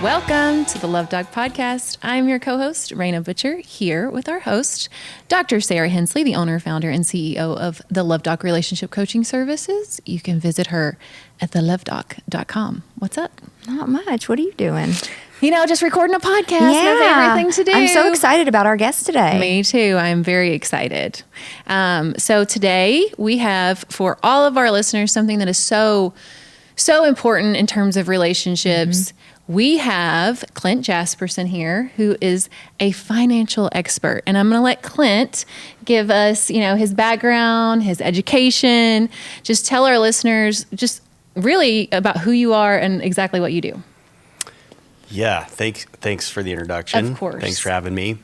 Welcome to the Love Doc Podcast. I'm your co-host, Raina Butcher, here with our host, Dr. Sarah Hensley, the owner, founder, and CEO of the Love Doc Relationship Coaching Services. You can visit her at thelovedoc.com. What's up? Not much. What are you doing? You know, just recording a podcast. My favorite thing to do. I'm so excited about our guest today. Me too. I'm very excited. So today we have, for all of our listeners, something that is so important in terms of relationships. We have Clint Jasperson here, who is a financial expert. And I'm going to let Clint give us, his background, his education, just tell our listeners just really about who you are and exactly what you do. Yeah, thanks for the introduction. Of course. Thanks for having me.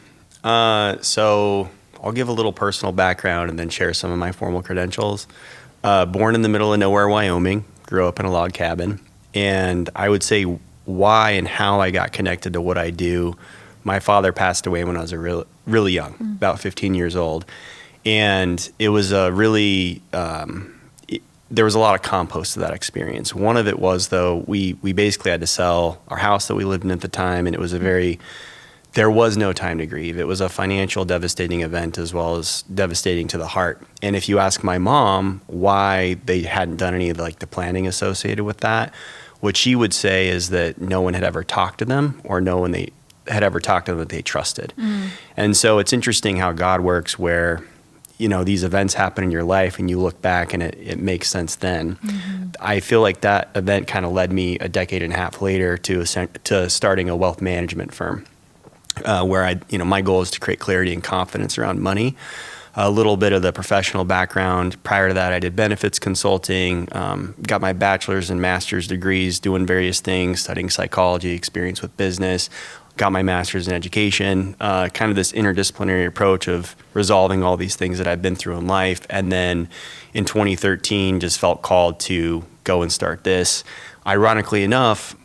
So I'll give a little personal background and then share some of my formal credentials. Born in the middle of nowhere, Wyoming, grew up in a log cabin. And I would say why and how I got connected to what I do. My father passed away when I was really young, about 15 years old. And it was a really, there was a lot of compost to that experience. One of it was, though, we basically had to sell our house that we lived in at the time, and it was there was no time to grieve. It was a financial devastating event as well as devastating to the heart. And if you ask my mom why they hadn't done any of the planning associated with that, what she would say is that no one had ever talked to them, or no one they had ever talked to them that they trusted. And so it's interesting how God works, where these events happen in your life and you look back and it makes sense then. I feel like that event kind of led me a decade and a half later to starting a wealth management firm, where my goal is to create clarity and confidence around money. A little bit of the professional background. Prior to that, I did benefits consulting, got my bachelor's and master's degrees doing various things, studying psychology, experience with business, got my master's in education, kind of this interdisciplinary approach of resolving all these things that I've been through in life. And then in 2013, just felt called to go and start this. Ironically enough,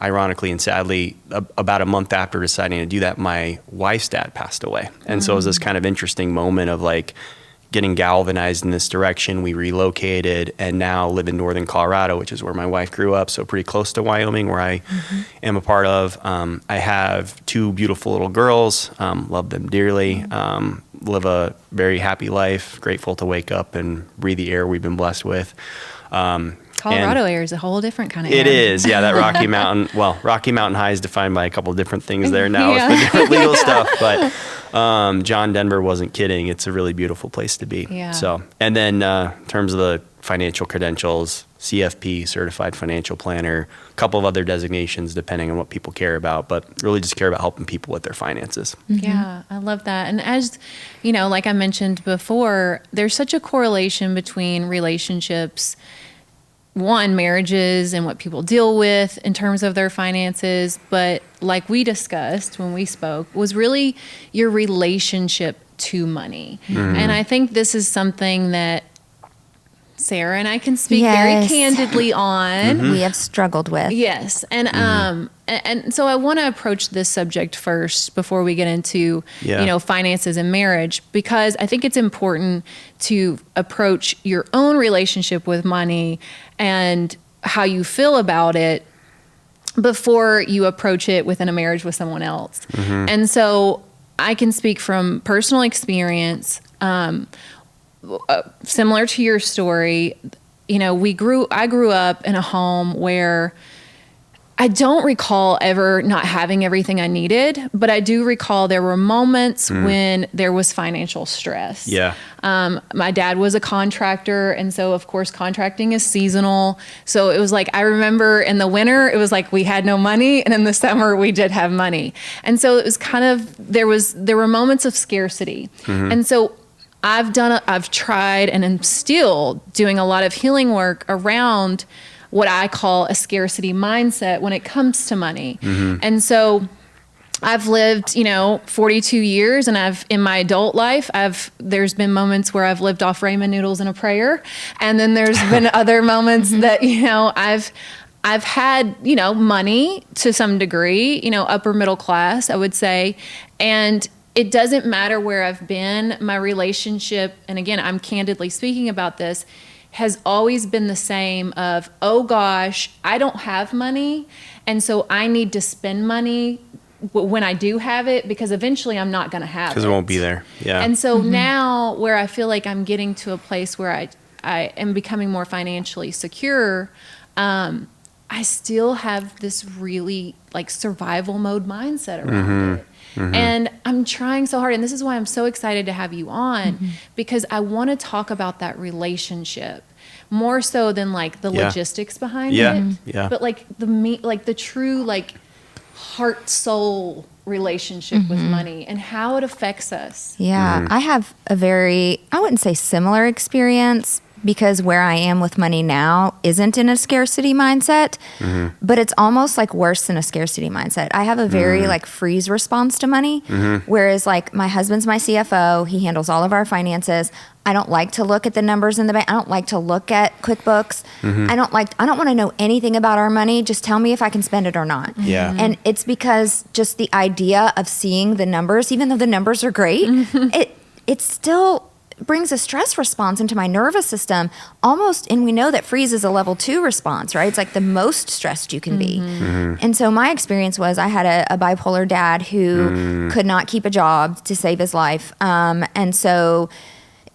ironically and sadly, about a month after deciding to do that, my wife's dad passed away. And so it was this kind of interesting moment of getting galvanized in this direction. We relocated and now live in northern Colorado, which is where my wife grew up, so pretty close to Wyoming, where I am a part of. I have two beautiful little girls, love them dearly, live a very happy life, grateful to wake up and breathe the air we've been blessed with. Colorado air is a whole different kind of air. It is, yeah. That Rocky Mountain High is defined by a couple of different things there now with the different legal stuff. But John Denver wasn't kidding. It's a really beautiful place to be. Yeah. So, and then in terms of the financial credentials, CFP, Certified Financial Planner, a couple of other designations depending on what people care about, but really just care about helping people with their finances. Yeah, I love that. And as like I mentioned before, there's such a correlation between relationships, marriages and what people deal with in terms of their finances. But like we discussed when we spoke, was really your relationship to money. And I think this is something that Sarah and I can speak very candidly on. We have struggled with. Yes. And so I want to approach this subject first before we get into, finances and marriage, because I think it's important to approach your own relationship with money and how you feel about it before you approach it within a marriage with someone else. And so I can speak from personal experience, similar to your story. I grew up in a home where I don't recall ever not having everything I needed, but I do recall there were moments when there was financial stress. Yeah. My dad was a contractor, and so of course contracting is seasonal. So it was I remember in the winter, it was we had no money, and in the summer we did have money. And so it was kind of, there were moments of scarcity. And so I've tried and am still doing a lot of healing work around what I call a scarcity mindset when it comes to money. And so I've lived, 42 years, and in my adult life, there's been moments where I've lived off ramen noodles and a prayer. And then there's been other moments that, I've had, money to some degree, upper middle class, I would say. And it doesn't matter where I've been, my relationship, and again, I'm candidly speaking about this, has always been the same of, oh gosh, I don't have money. And so I need to spend money when I do have it, because eventually I'm not going to have it. Because it won't be there. Yeah. And so now where I feel like I'm getting to a place where I am becoming more financially secure, I still have this really like survival mode mindset around it. And I'm trying so hard. And this is why I'm so excited to have you on, because I want to talk about that relationship more so than like the logistics behind it. Yeah. But like the true like heart soul relationship with money and how it affects us. Yeah, I have a very, I wouldn't say similar experience, because where I am with money now isn't in a scarcity mindset, but it's almost like worse than a scarcity mindset. I have a very like freeze response to money, whereas like my husband's my CFO, he handles all of our finances. I don't like to look at the numbers in the bank. I don't like to look at QuickBooks. I don't want to know anything about our money. Just tell me if I can spend it or not. Yeah. And it's because just the idea of seeing the numbers, even though the numbers are great, it still brings a stress response into my nervous system almost. And we know that freeze is a level 2 response, right? It's like the most stressed you can be. And so my experience was I had a bipolar dad who could not keep a job to save his life. And so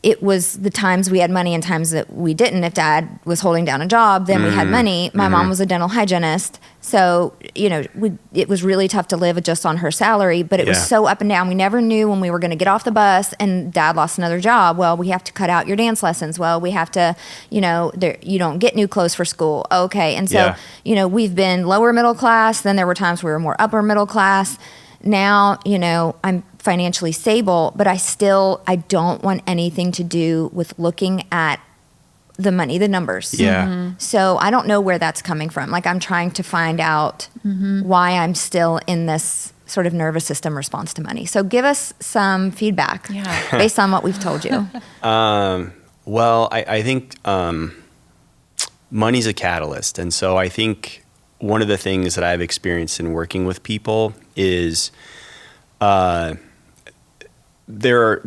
it was the times we had money and times that we didn't. If dad was holding down a job, then we had money. My mom was a dental hygienist. So, it was really tough to live just on her salary, but it was so up and down. We never knew when we were going to get off the bus and dad lost another job. Well, we have to cut out your dance lessons. Well, we have to, you don't get new clothes for school. Okay. And so, we've been lower middle class. Then there were times we were more upper middle class. Now, I'm financially stable, but I don't want anything to do with looking at the money, the numbers. Yeah. So I don't know where that's coming from. Like I'm trying to find out why I'm still in this sort of nervous system response to money. So give us some feedback based on what we've told you. Well, I think money's a catalyst. And so I think one of the things that I've experienced in working with people is there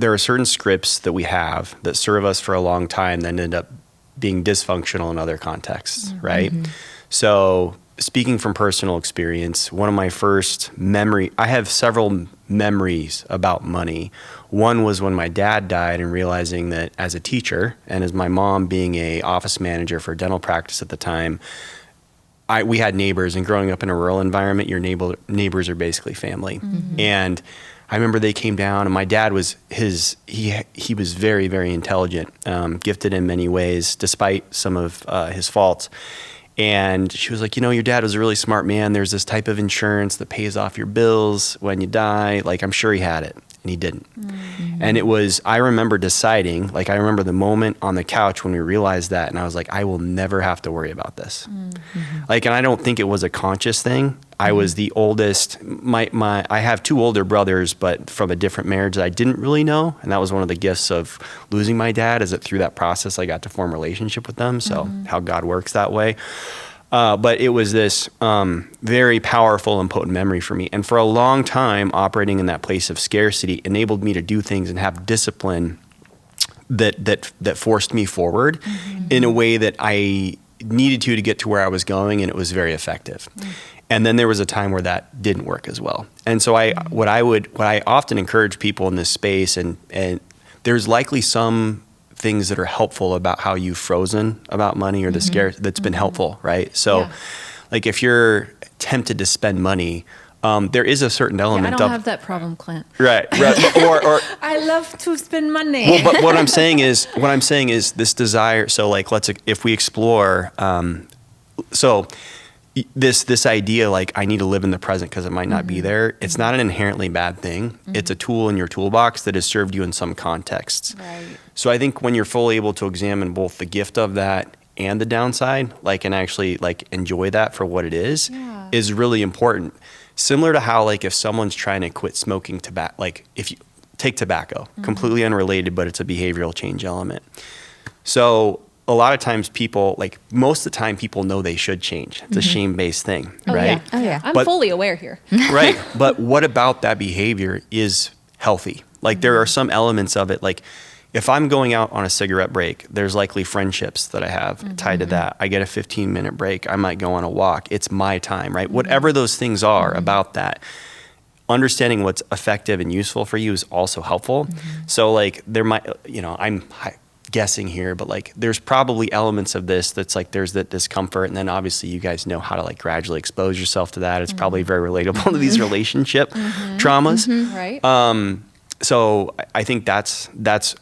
are certain scripts that we have that serve us for a long time that end up being dysfunctional in other contexts, right? So speaking from personal experience, one of my first I have several memories about money. One was when my dad died and realizing that as a teacher and as my mom being a office manager for dental practice at the time, we had neighbors, and growing up in a rural environment, your neighbors are basically family. And I remember they came down, and my dad was he was very, very intelligent, gifted in many ways, despite some of his faults. And she was like, your dad was a really smart man. There's this type of insurance that pays off your bills when you die. Like, I'm sure he had it, and he didn't. And I remember deciding, like, I remember the moment on the couch when we realized that, and I was like, I will never have to worry about this. Like, and I don't think it was a conscious thing. I was the oldest. I have 2 older brothers, but from a different marriage that I didn't really know. And that was one of the gifts of losing my dad, is that through that process, I got to form a relationship with them. So how God works that way. But it was this very powerful and potent memory for me. And for a long time, operating in that place of scarcity enabled me to do things and have discipline that forced me forward in a way that I needed to get to where I was going, and it was very effective. And then there was a time where that didn't work as well. And so what I often encourage people in this space, and there's likely some things that are helpful about how you've frozen about money or the scare that's been helpful, right? So like if you're tempted to spend money, there is a certain element I don't have that problem, Clint. Right. or I love to spend money. Well, but what I'm saying is this desire. So like, if we explore, this idea, like I need to live in the present because it might not be there. It's not an inherently bad thing. It's a tool in your toolbox that has served you in some contexts. Right. So I think when you're fully able to examine both the gift of that and the downside, like, and actually like enjoy that for what it is really important. Similar to how, like, if someone's trying to quit smoking tobacco, like if you take tobacco, completely unrelated, but it's a behavioral change element. So a lot of times most of the time people know they should change. It's a shame-based thing, right? Oh, yeah. I'm fully aware here. Right. But what about that behavior is healthy? Like there are some elements of it, like if I'm going out on a cigarette break, there's likely friendships that I have tied to that. I get a 15-minute break. I might go on a walk. It's my time, right? Whatever those things are about that, understanding what's effective and useful for you is also helpful. So like there might, I'm guessing here, but like there's probably elements of this that's like there's that discomfort, and then obviously you guys know how to like gradually expose yourself to that. It's probably very relatable to these relationship traumas. Right. So I think that's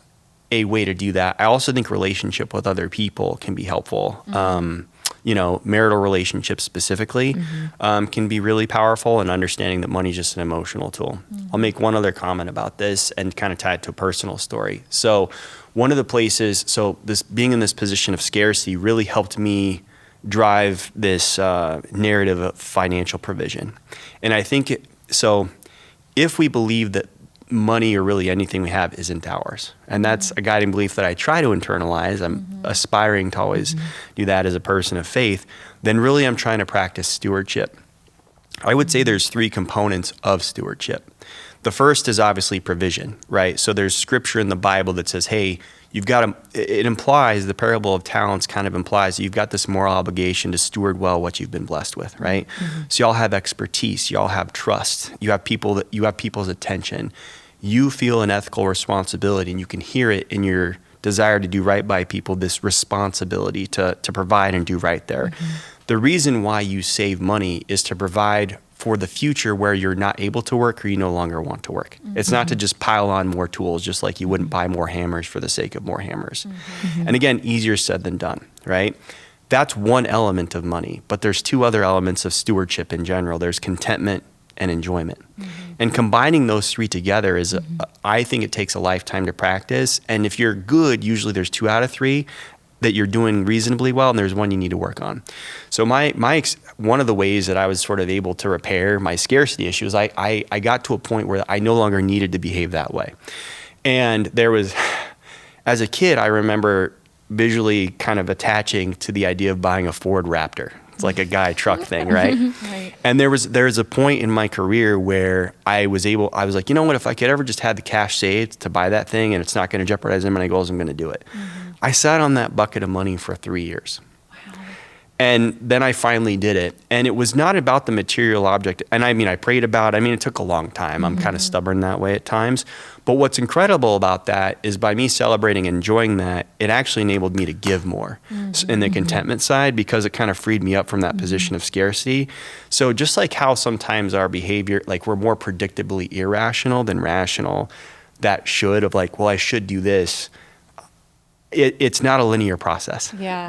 a way to do that. I also think relationship with other people can be helpful. Marital relationships specifically can be really powerful, and understanding that money is just an emotional tool. I'll make one other comment about this and kind of tie it to a personal story. So one of the places, this being in this position of scarcity really helped me drive this narrative of financial provision. And I think if we believe that money or really anything we have isn't ours, and that's a guiding belief that I try to internalize, I'm aspiring to always do that as a person of faith, then really I'm trying to practice stewardship. I would say there's 3 components of stewardship. The first is obviously provision, right? So there's scripture in the Bible that says, hey, it implies, the parable of talents kind of implies that you've got this moral obligation to steward well what you've been blessed with, right? So y'all have expertise, y'all have trust, you have people's attention. You feel an ethical responsibility, and you can hear it in your desire to do right by people, this responsibility to provide and do right there. The reason why you save money is to provide for the future where you're not able to work or you no longer want to work. It's not to just pile on more tools, just like you wouldn't buy more hammers for the sake of more hammers. And again, easier said than done, right? That's one element of money, but there's 2 other elements of stewardship in general. There's contentment and enjoyment. And combining those 3 together is, I think it takes a lifetime to practice. And if you're good, usually there's 2 out of 3 that you're doing reasonably well, and there's 1 you need to work on. So one of the ways that I was sort of able to repair my scarcity issue is I got to a point where I no longer needed to behave that way. And there was, as a kid, I remember visually kind of attaching to the idea of buying a Ford Raptor. It's like a guy truck thing, right? Right. And there's a point in my career where I was like, you know what, if I could ever just have the cash saved to buy that thing and it's not going to jeopardize any of my goals, I'm going to do it. I sat on that bucket of money for 3 years. And then I finally did it. And it was not about the material object. And I prayed about it. It took a long time. I'm kind of stubborn that way at times. But what's incredible about that is by me celebrating and enjoying that, it actually enabled me to give more in the contentment side, because it kind of freed me up from that position of scarcity. So just like how sometimes our behavior, like we're more predictably irrational than rational, that should of like, well, I should do this. It's not a linear process. Yeah.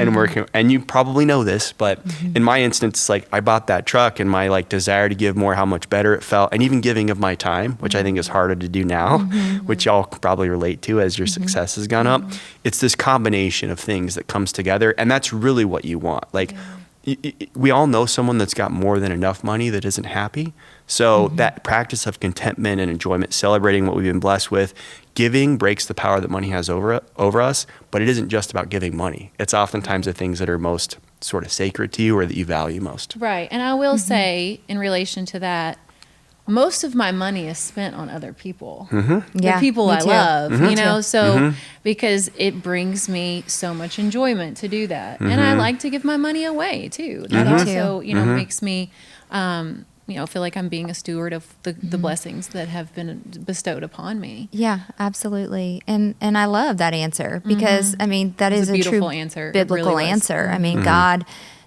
And you probably know this, but in my instance, like I bought that truck, and my like desire to give more, how much better it felt, and even giving of my time, which I think is harder to do now, which y'all probably relate to as your success has gone up. It's this combination of things that comes together, and that's really what you want. Like we all know someone that's got more than enough money that isn't happy. So that practice of contentment and enjoyment, celebrating what we've been blessed with, giving breaks the power that money has over us, but it isn't just about giving money. It's oftentimes the things that are most sort of sacred to you or that you value most. Right. And I will say, in relation to that, most of my money is spent on other people. Yeah, the people me I too. love, so because it brings me so much enjoyment to do that. And I like to give my money away too. That also, makes me feel like I'm being a steward of the blessings that have been bestowed upon me. Yeah, absolutely. And I love that answer, because that is a a beautiful true answer. It biblical really was. answer. God,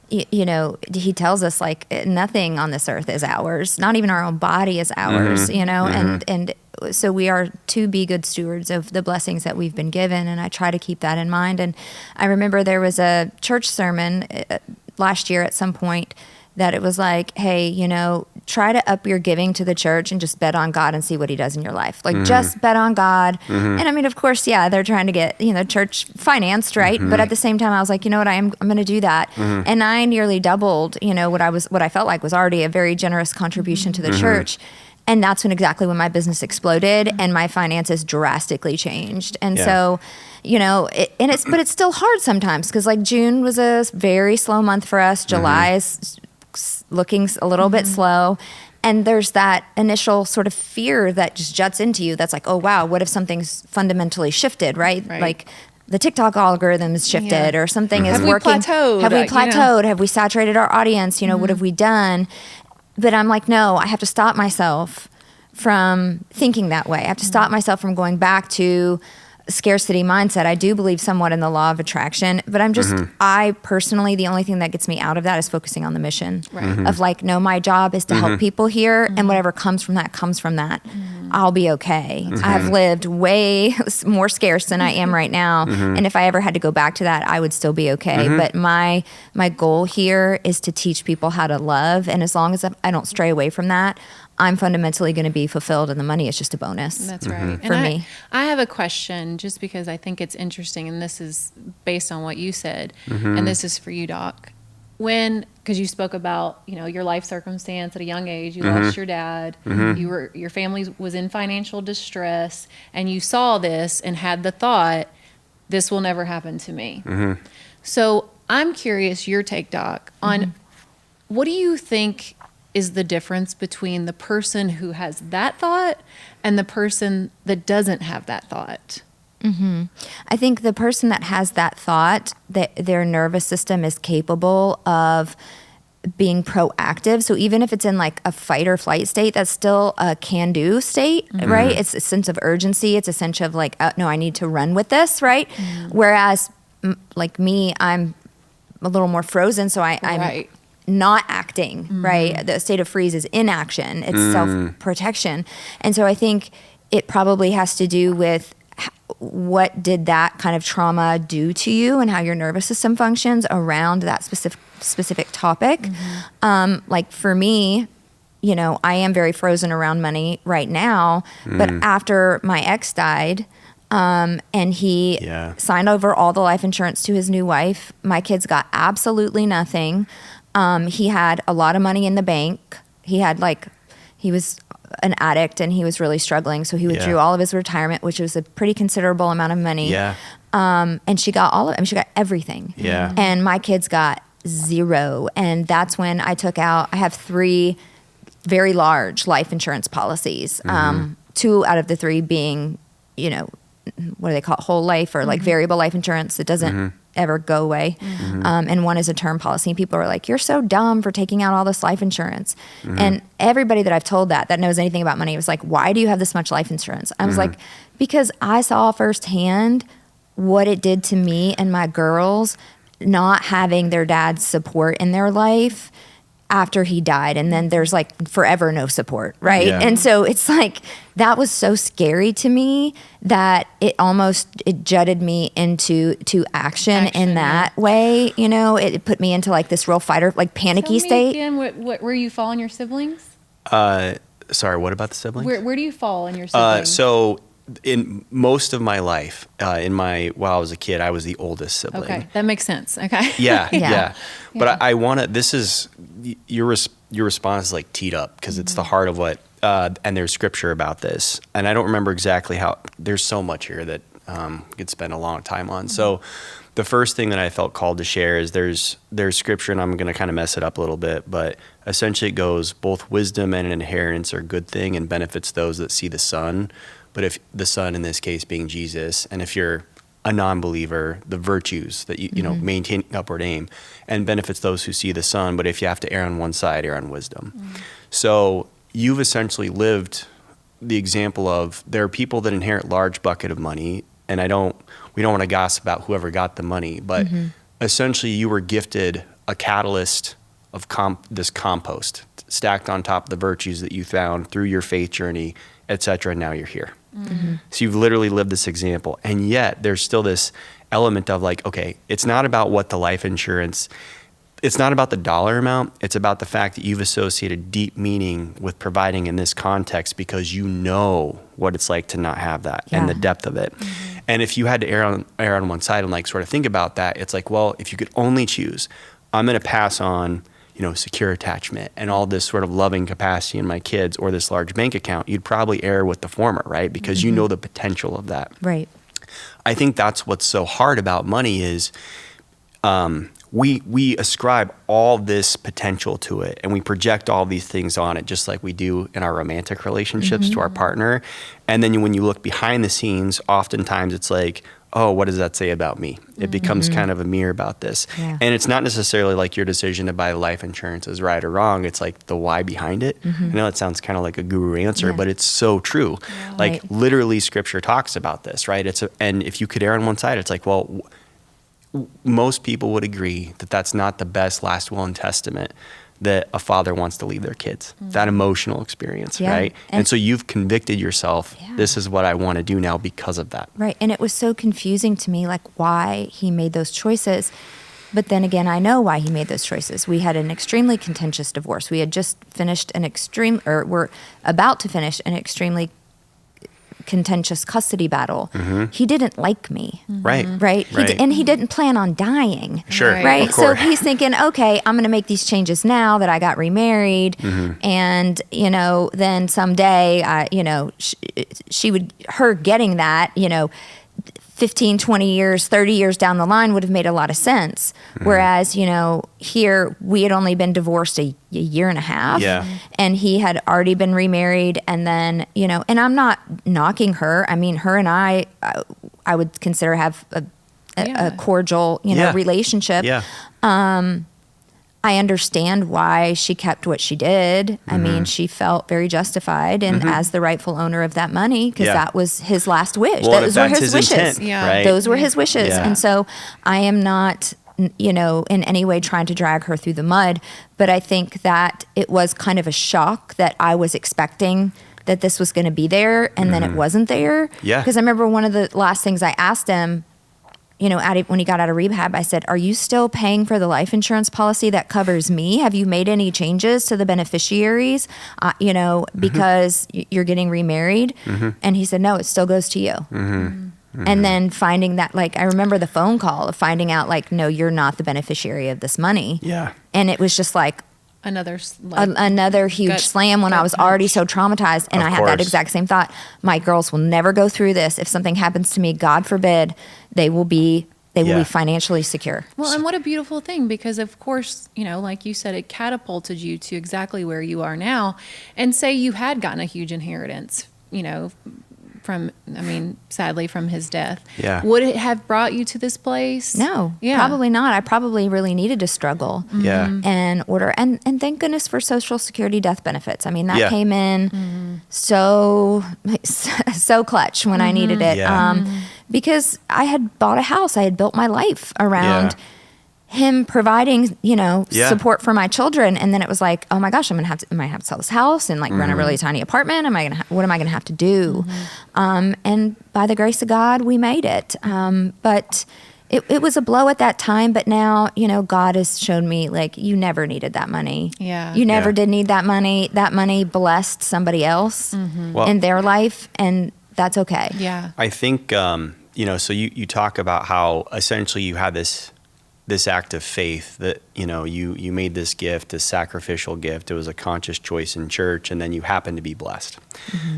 he tells us like nothing on this earth is ours. Not even our own body is ours, and so we are to be good stewards of the blessings that we've been given. And I try to keep that in mind. And I remember there was a church sermon last year at some point that it was like, hey, try to up your giving to the church and just bet on God and see what he does in your life. Like just bet on God. And of course, they're trying to get, church financed, right? But at the same time, I was like, you know what, I'm going to do that. And I nearly doubled, what I felt like was already a very generous contribution to the church. And that's when my business exploded and my finances drastically changed. And so, but it's still hard sometimes, because like June was a very slow month for us. July is looking a little bit slow. And there's that initial sort of fear that just juts into you. That's like, oh, wow, what if something's fundamentally shifted, right? Right. Like the TikTok algorithm is shifted or something is Have we working. plateaued? Have we You know? plateaued? Have we saturated our audience? What have we done? But I'm like, no, I have to stop myself from thinking that way. I have to stop myself from going back to scarcity mindset. I do believe somewhat in the law of attraction, but I personally, the only thing that gets me out of that is focusing on the mission of like, no, my job is to help people here, and whatever comes from that comes from that. I'll be okay. I have lived way more scarce than I am right now, and if I ever had to go back to that, I would still be okay. But my goal here is to teach people how to love, and as long as I don't stray away from that, I'm fundamentally going to be fulfilled, and the money is just a bonus. That's right. For me. I have a question just because I think it's interesting, and this is based on what you said, and this is for you, Doc. Because you spoke about, your life circumstance at a young age, you lost your dad, your family was in financial distress, and you saw this and had the thought, this will never happen to me. So I'm curious your take, Doc, on what do you think is the difference between the person who has that thought and the person that doesn't have that thought? I think the person that has that thought, that their nervous system is capable of being proactive. So even if it's in like a fight or flight state, that's still a can-do state, right? It's a sense of urgency. It's a sense of like, no, I need to run with this, right? Whereas like me, I'm a little more frozen. So I'm not acting, right? The state of freeze is inaction. It's self-protection. And so I think it probably has to do with what did that kind of trauma do to you and how your nervous system functions around that specific topic. Like for me, I am very frozen around money right now, but after my ex died, and he signed over all the life insurance to his new wife, my kids got absolutely nothing. He had a lot of money in the bank. He was an addict and he was really struggling. So he withdrew all of his retirement, which was a pretty considerable amount of money. And she got she got everything. And my kids got zero. And that's when I have 3 very large life insurance policies. 2 out of the 3 being, what do they call it? Whole life or like variable life insurance that doesn't ever go away. And 1 is a term policy. And people are like, you're so dumb for taking out all this life insurance. And everybody that I've told that knows anything about money was like, why do you have this much life insurance? I was like, because I saw firsthand what it did to me and my girls not having their dad's support in their life after he died. And then there's like forever no support, right? And so it's like, that was so scary to me that it jutted me into action in that way. It put me into like this real fighter, like panicky state. Again, where you fall in your siblings? Sorry, what about the siblings? Where do you fall in your siblings? So in most of my life, while I was a kid, I was the oldest sibling. Okay, that makes sense. Okay. Yeah. But I want to. This is your response is like teed up because it's the heart of what. And there's scripture about this, and I don't remember exactly how. There's so much here that we could spend a long time on. So, the first thing that I felt called to share is there's scripture, and I'm going to kind of mess it up a little bit, but essentially it goes, both wisdom and an inheritance are a good thing and benefits those that see the Son. But if the Son in this case being Jesus, and if you're a non-believer, the virtues that you maintain upward aim, and benefits those who see the Son. But if you have to err on one side, err on wisdom. So you've essentially lived the example of there are people that inherit large bucket of money, and we don't want to gossip about whoever got the money, but essentially you were gifted a catalyst of this compost stacked on top of the virtues that you found through your faith journey, etc. And now you're here. So you've literally lived this example, and yet there's still this element of like, okay, it's not about what the life insurance, it's not about the dollar amount, it's about the fact that you've associated deep meaning with providing in this context because you know what it's like to not have that and the depth of it. And if you had to err on one side and like sort of think about that, it's like, well, if you could only choose, I'm going to pass on secure attachment and all this sort of loving capacity in my kids or this large bank account, you'd probably err with the former, right? Because you know the potential of that. Right. I think that's what's so hard about money is we ascribe all this potential to it, and we project all these things on it, just like we do in our romantic relationships to our partner. And then when you look behind the scenes, oftentimes it's like, oh, what does that say about me? It becomes kind of a mirror about this. Yeah. And it's not necessarily like your decision to buy life insurance is right or wrong. It's like the why behind it. I know it sounds kind of like a guru answer, Yeah. but it's so true. Yeah. Like Right. literally scripture talks about this, right? And if you could err on one side, it's like, well, most people would agree that that's not the best last will and testament that a father wants to leave their kids, that emotional experience, Yeah. right? And so you've convicted yourself, Yeah. this is what I want to do now because of that. Right. And it was so confusing to me, like why he made those choices. But then again, I know why he made those choices. We had an extremely contentious divorce. We had just finished we're about to finish an extremely contentious custody battle. He didn't like me. Right. Right. Right. And he didn't plan on dying. Sure. Right. Right. Of So course. he's thinking, okay, I'm going to make these changes now that I got remarried. And, then someday, her getting that, 15, 20 years, 30 years down the line would have made a lot of sense. Whereas, here we had only been divorced a year and a half. Yeah. And he had already been remarried. And then, and I'm not knocking her. I mean, her and I would consider have a Yeah. cordial, Yeah. relationship. Yeah. I understand why she kept what she did. I mean, she felt very justified and as the rightful owner of that money because Yeah. that was his last wish. Well, and Those if were that's his his wishes. intent, Yeah. right? Those were his wishes. Yeah. And so I am not, in any way trying to drag her through the mud, but I think that it was kind of a shock that I was expecting that this was going to be there and then it wasn't there. Yeah. Because I remember one of the last things I asked him, when he got out of rehab, I said, are you still paying for the life insurance policy that covers me? Have you made any changes to the beneficiaries, because you're getting remarried? And he said, no, it still goes to you. And then finding that, I remember the phone call of finding out, no, you're not the beneficiary of this money. Yeah. And it was just Another another huge gut- slam when I gut was already punch. so traumatized. And Of I had that course. exact same thought. My girls will never go through this. If something happens to me, God forbid, they will be Yeah. financially secure. Well, and what a beautiful thing, because of course, like you said, it catapulted you to exactly where you are now. And say you had gotten a huge inheritance, sadly from his death. Yeah. Would it have brought you to this place? No, Yeah. probably not. I probably really needed to struggle. Yeah. And order and thank goodness for Social Security death benefits. I mean, that Yeah. came in so clutch when I needed it. Yeah. Because I had bought a house. I had built my life around Yeah. him providing, Yeah. support for my children. And then it was like, oh my gosh, I might have to sell this house and rent a really tiny apartment. What am I going to have to do? And by the grace of God, we made it. But it was a blow at that time. But now, God has shown me you never needed that money. Yeah. You never Yeah. did need that money. That money blessed somebody else Well- in their life. And that's okay. Yeah. I think, so you talk about how essentially you had this act of faith that, you made this gift, this sacrificial gift. It was a conscious choice in church, and then you happened to be blessed.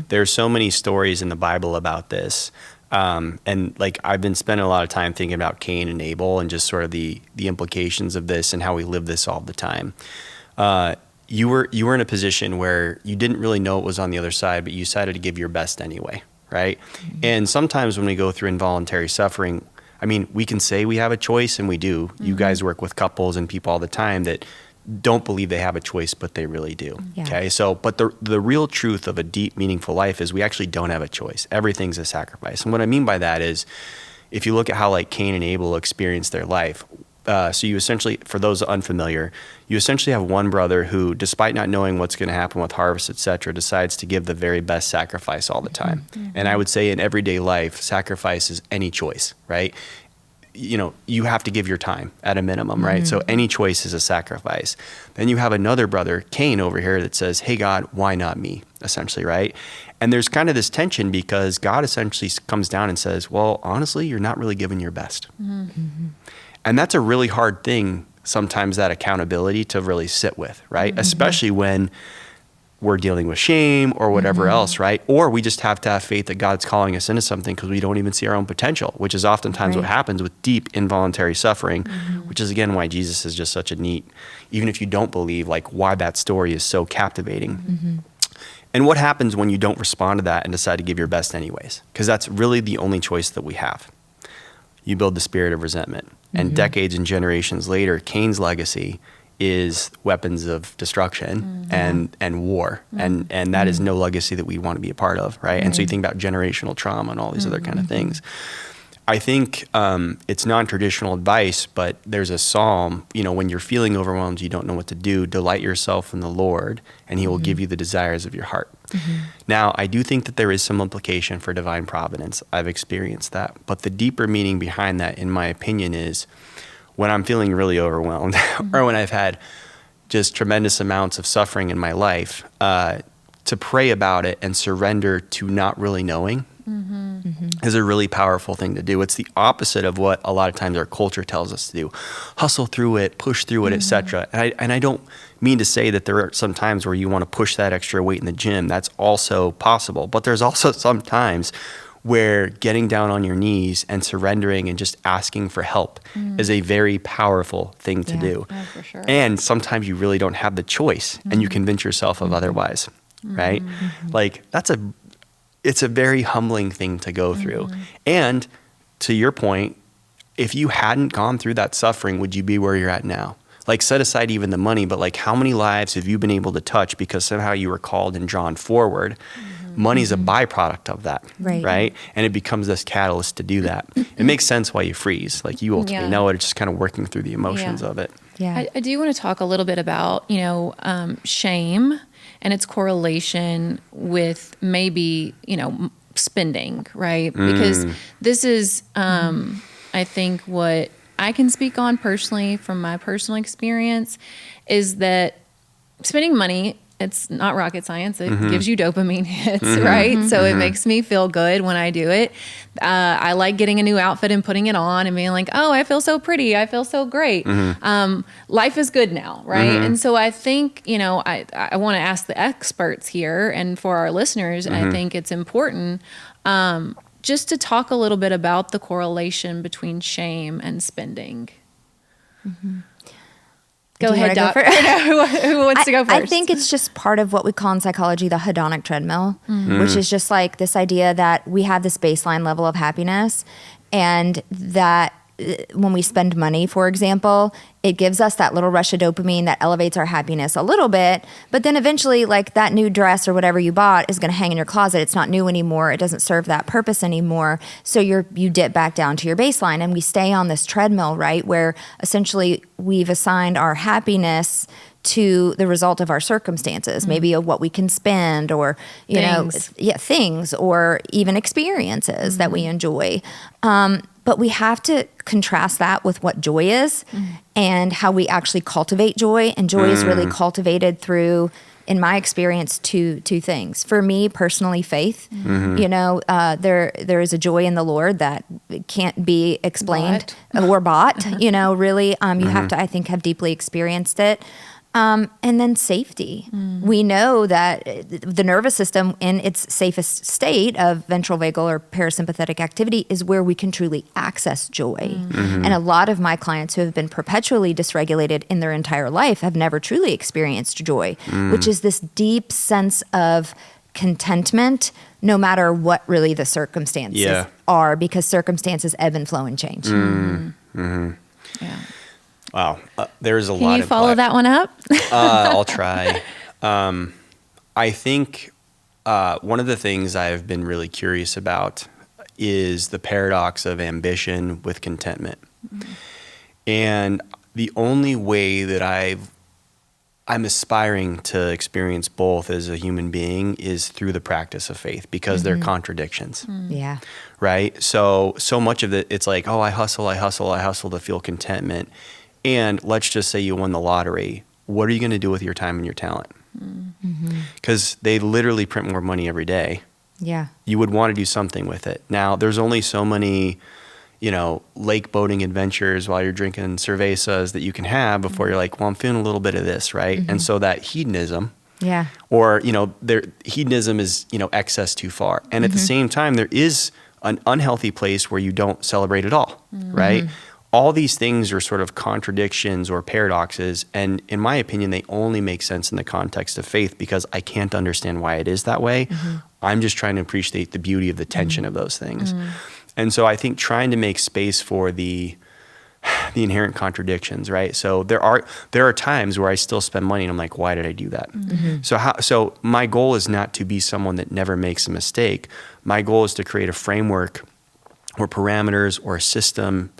There's so many stories in the Bible about this. And I've been spending a lot of time thinking about Cain and Abel and just sort of the implications of this and how we live this all the time. You were in a position where you didn't really know what was on the other side, but you decided to give your best anyway, right? And sometimes when we go through involuntary suffering, we can say we have a choice, and we do. You guys work with couples and people all the time that don't believe they have a choice, but they really do. Yeah. Okay, so but the real truth of a deep, meaningful life is we actually don't have a choice. Everything's a sacrifice. And what I mean by that is, if you look at how Cain and Abel experienced their life, so you essentially, for those unfamiliar, you essentially have one brother who, despite not knowing what's going to happen with harvest, etc., decides to give the very best sacrifice all the time. And I would say in everyday life, sacrifice is any choice, right? You have to give your time at a minimum, right? So any choice is a sacrifice. Then you have another brother, Cain, over here that says, hey, God, why not me? Essentially, right? And there's kind of this tension because God essentially comes down and says, well, honestly, you're not really giving your best. And that's a really hard thing, sometimes, that accountability to really sit with, right? Especially when we're dealing with shame or whatever else, right? Or we just have to have faith that God's calling us into something because we don't even see our own potential, which is oftentimes what Right. happens with deep involuntary suffering. which is again why Jesus is just such a neat, even if you don't believe, like why that story is so captivating. And what happens when you don't respond to that and decide to give your best anyways? Because that's really the only choice that we have. You build the spirit of resentment. And decades and generations later, Cain's legacy is weapons of destruction and war. And that is no legacy that we want to be a part of, right? And so you think about generational trauma and all these other kind of things. I think it's non-traditional advice, but there's a psalm, when you're feeling overwhelmed, you don't know what to do, delight yourself in the Lord, and he will give you the desires of your heart. Now, I do think that there is some implication for divine providence. I've experienced that. But the deeper meaning behind that, in my opinion, is when I'm feeling really overwhelmed or when I've had just tremendous amounts of suffering in my life, to pray about it and surrender to not really knowing is a really powerful thing to do. It's the opposite of what a lot of times our culture tells us to do. Hustle through it, push through it, etc. And I don't mean to say that there are some times where you want to push that extra weight in the gym. That's also possible. But there's also some times where getting down on your knees and surrendering and just asking for help is a very powerful thing to do. Oh, for sure. And sometimes you really don't have the choice and you convince yourself of otherwise, right? Like it's a very humbling thing to go through. And to your point, if you hadn't gone through that suffering, would you be where you're at now? Like, set aside even the money, but like, how many lives have you been able to touch because somehow you were called and drawn forward? Money's a byproduct of that, right? And it becomes this catalyst to do that. It makes sense why you freeze. Like, you ultimately know it. It's just kind of working through the emotions of it. Yeah. I do want to talk a little bit about, shame and its correlation with maybe, spending, right? Because this is, I think, what I can speak on personally from my personal experience is that spending money, it's not rocket science. It gives you dopamine hits, right? So it makes me feel good when I do it. I like getting a new outfit and putting it on and being like, oh, I feel so pretty. I feel so great. Life is good now, right? And so I think, I want to ask the experts here and for our listeners, I think it's important just to talk a little bit about the correlation between shame and spending. Go ahead, Doc. Who wants to go first? I think it's just part of what we call in psychology the hedonic treadmill, which is just like this idea that we have this baseline level of happiness, and that when we spend money, for example, it gives us that little rush of dopamine that elevates our happiness a little bit. But then eventually, like, that new dress or whatever you bought is going to hang in your closet. It's not new anymore. It doesn't serve that purpose anymore. So you dip back down to your baseline, and we stay on this treadmill, right, where essentially we've assigned our happiness to the result of our circumstances, maybe of what we can spend, or things, or even experiences that we enjoy. But we have to contrast that with what joy is and how we actually cultivate joy. And joy is really cultivated through, in my experience, two things. For me personally, faith. There is a joy in the Lord that can't be explained or bought. Really, you have to, I think, have deeply experienced it. And then safety. We know that the nervous system in its safest state of ventral vagal or parasympathetic activity is where we can truly access joy. And a lot of my clients who have been perpetually dysregulated in their entire life have never truly experienced joy, which is this deep sense of contentment no matter what really the circumstances are, because circumstances ebb and flow and change. Yeah. Wow. There's a lot. Can you follow that one up? I'll try. I think one of the things I've been really curious about is the paradox of ambition with contentment. And the only way that I'm aspiring to experience both as a human being is through the practice of faith, because they're contradictions. Yeah. Right? So much of it, it's like, oh, I hustle to feel contentment. And let's just say you won the lottery. What are you going to do with your time and your talent? Because they literally print more money every day. Yeah. You would want to do something with it. Now, there's only so many, lake boating adventures while you're drinking cervezas that you can have before you're like, well, I'm feeling a little bit of this, right? And so that hedonism, or, hedonism is, excess too far. And at the same time, there is an unhealthy place where you don't celebrate at all, right? all these things are sort of contradictions or paradoxes. And in my opinion, they only make sense in the context of faith because I can't understand why it is that way. I'm just trying to appreciate the beauty of the tension of those things. And so I think trying to make space for the inherent contradictions, right? So there are times where I still spend money and I'm like, why did I do that? So my goal is not to be someone that never makes a mistake. My goal is to create a framework or parameters or a system,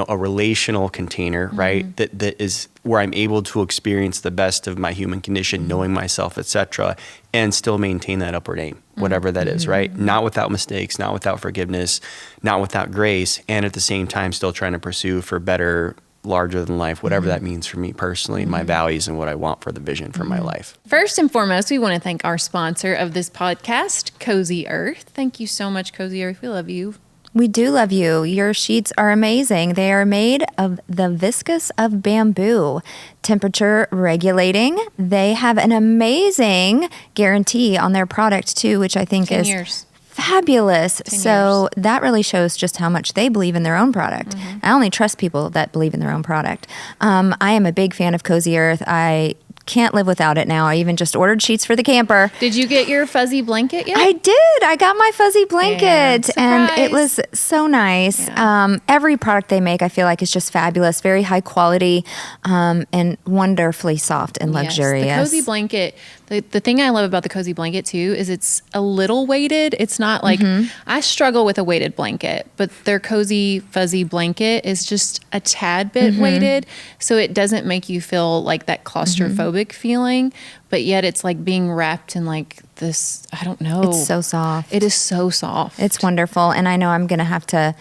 a relational container, right? That is where I'm able to experience the best of my human condition, knowing myself, etc., and still maintain that upward aim, whatever that is, right? Not without mistakes, not without forgiveness, not without grace, and at the same time still trying to pursue for better, larger than life, whatever that means for me personally, my values and what I want for the vision for my life. First and foremost, we want to thank our sponsor of this podcast, Cozy Earth. Thank you so much, Cozy Earth. We love you. We do love you. Your sheets are amazing. They are made of the viscose of bamboo, temperature regulating. They have an amazing guarantee on their product too, which I think 10 is years. fabulous. 10 So years. that really shows just how much they believe in their own product. I only trust people that believe in their own product. I am a big fan of Cozy Earth. I can't live without it now. I even just ordered sheets for the camper. Did you get your fuzzy blanket yet? I did. I got my fuzzy blanket, and it was surprise. so nice. Yeah. Every product they make, I feel like, is just fabulous, very high quality, and wonderfully soft and luxurious. Yes, the cozy blanket. The thing I love about the cozy blanket too is it's a little weighted. It's not like I struggle with a weighted blanket, but their cozy fuzzy blanket is just a tad bit weighted, so it doesn't make you feel like that claustrophobic feeling, but yet it's like being wrapped in like this, I don't know. It's so soft. It is so soft. It's wonderful, and I know I'm going to have to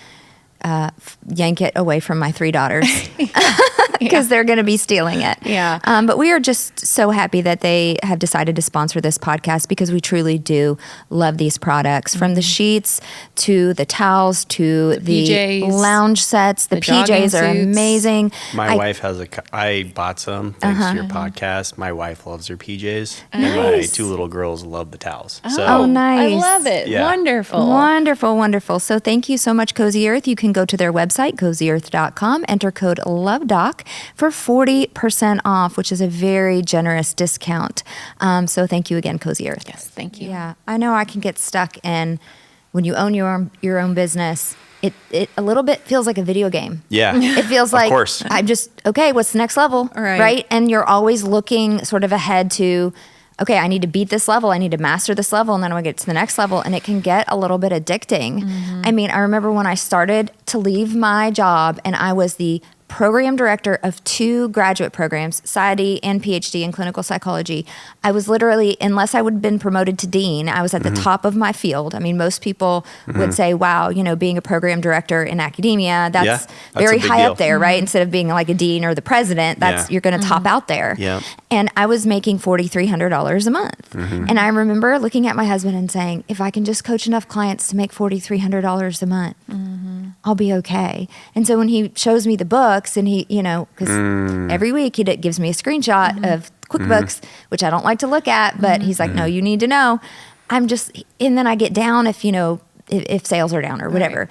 yank it away from my 3 daughters because they're going to be stealing it. Yeah. But we are just so happy that they have decided to sponsor this podcast because we truly do love these products, from the sheets to the towels to the PJs, lounge sets. The jogging PJs are suits. amazing. My wife has I bought some thanks to your podcast. My wife loves her PJs, and my Nice. 2 little girls love the towels. Oh, nice. I love it. Yeah. Wonderful. Wonderful, wonderful. So thank you so much, Cozy Earth. You can go to their website, cozyearth.com, enter code LOVEDOC for 40% off, which is a very generous discount. So thank you again, Cozy Earth. Yes, thank you. Yeah, I know I can get stuck in when you own your own business. It a little bit feels like a video game. Yeah. It feels Of like course. I'm just, okay, what's the next level? Right. And you're always looking sort of ahead to, okay, I need to beat this level. I need to master this level. And then I get to the next level. And it can get a little bit addicting. I mean, I remember when I started to leave my job and I was the program director of 2 graduate programs, PsyD and PhD in clinical psychology. I was literally, unless I would have been promoted to dean, I was at the top of my field. I mean, most people would say, wow, being a program director in academia, that's a very big high deal. up there, right? Instead of being like a dean or the president, that's you're going to top out there. Yeah. And I was making $4,300 a month. And I remember looking at my husband and saying, if I can just coach enough clients to make $4,300 a month, I'll be okay. And so when he shows me the books and he, because every week he gives me a screenshot of QuickBooks, which I don't like to look at, but he's like, no, you need to know. And then I get down if sales are down or whatever.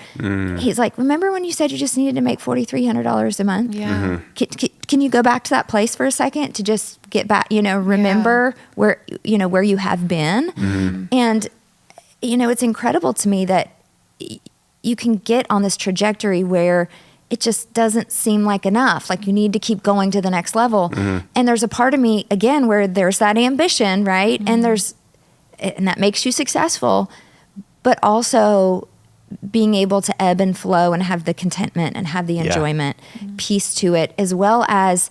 He's like, remember when you said you just needed to make $4,300 a month? Yeah. Can you go back to that place for a second to just get back, remember where you have been? And, it's incredible to me that you can get on this trajectory where it just doesn't seem like enough. Like you need to keep going to the next level. And there's a part of me, again, where there's that ambition, right? And that makes you successful, but also being able to ebb and flow and have the contentment and have the enjoyment piece to it, as well as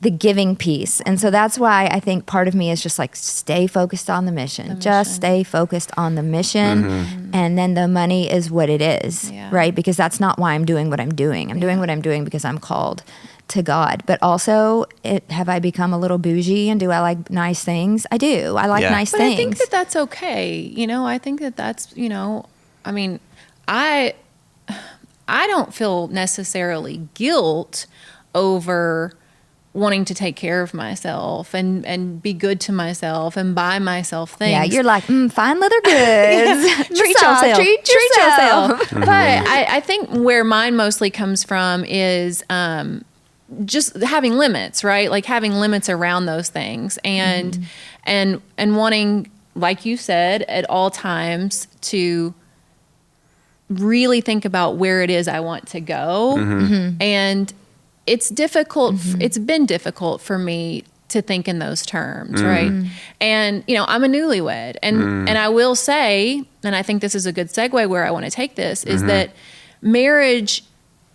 the giving piece. And so that's why I think part of me is just like, stay focused on the mission. Just stay focused on the mission. And then the money is what it is, right? Because that's not why I'm doing what I'm doing. I'm doing what I'm doing because I'm called to God. But also, have I become a little bougie and do I like nice things? I do. I like nice But things. I think that that's okay. I think that that's, I mean, I don't feel necessarily guilt over wanting to take care of myself and be good to myself and buy myself things. Yeah, you're like, fine leather goods. Treat yourself. Treat yourself. But I think where mine mostly comes from is just having limits, right? Like having limits around those things and wanting, like you said, at all times to really think about where it is I want to go. And it's difficult. It's been difficult for me to think in those terms, right? And, I'm a newlywed. And I will say, and I think this is a good segue where I want to take this, is that marriage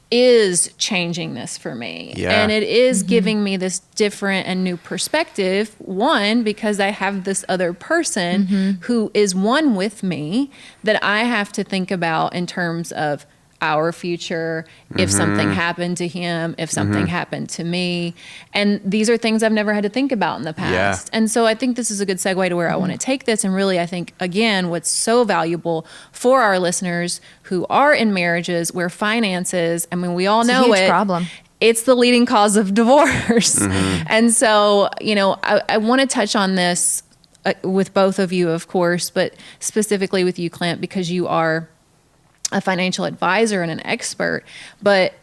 is changing this for me. Yeah. And it is giving me this different and new perspective. One, because I have this other person who is one with me that I have to think about in terms of our future, if something happened to him, if something happened to me. And these are things I've never had to think about in the past. And so I think this is a good segue to where I want to take this. And really, I think, again, what's so valuable for our listeners who are in marriages where finances, I mean, we all know a huge problem. It's the leading cause of divorce. And so, I want to touch on this with both of you, of course, but specifically with you, Clint, because you are a financial advisor and an expert. But,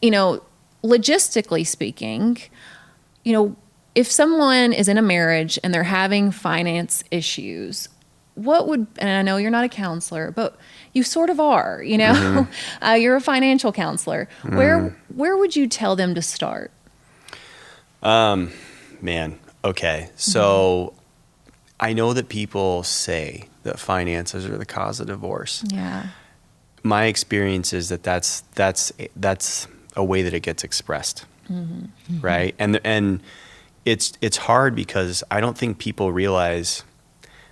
logistically speaking, if someone is in a marriage and they're having finance issues, and I know you're not a counselor, but you sort of are, you're a financial counselor. Where would you tell them to start? Man, okay. So I know that people say that finances are the cause of divorce. Yeah. My experience is that that's a way that it gets expressed, right? And it's hard because I don't think people realize,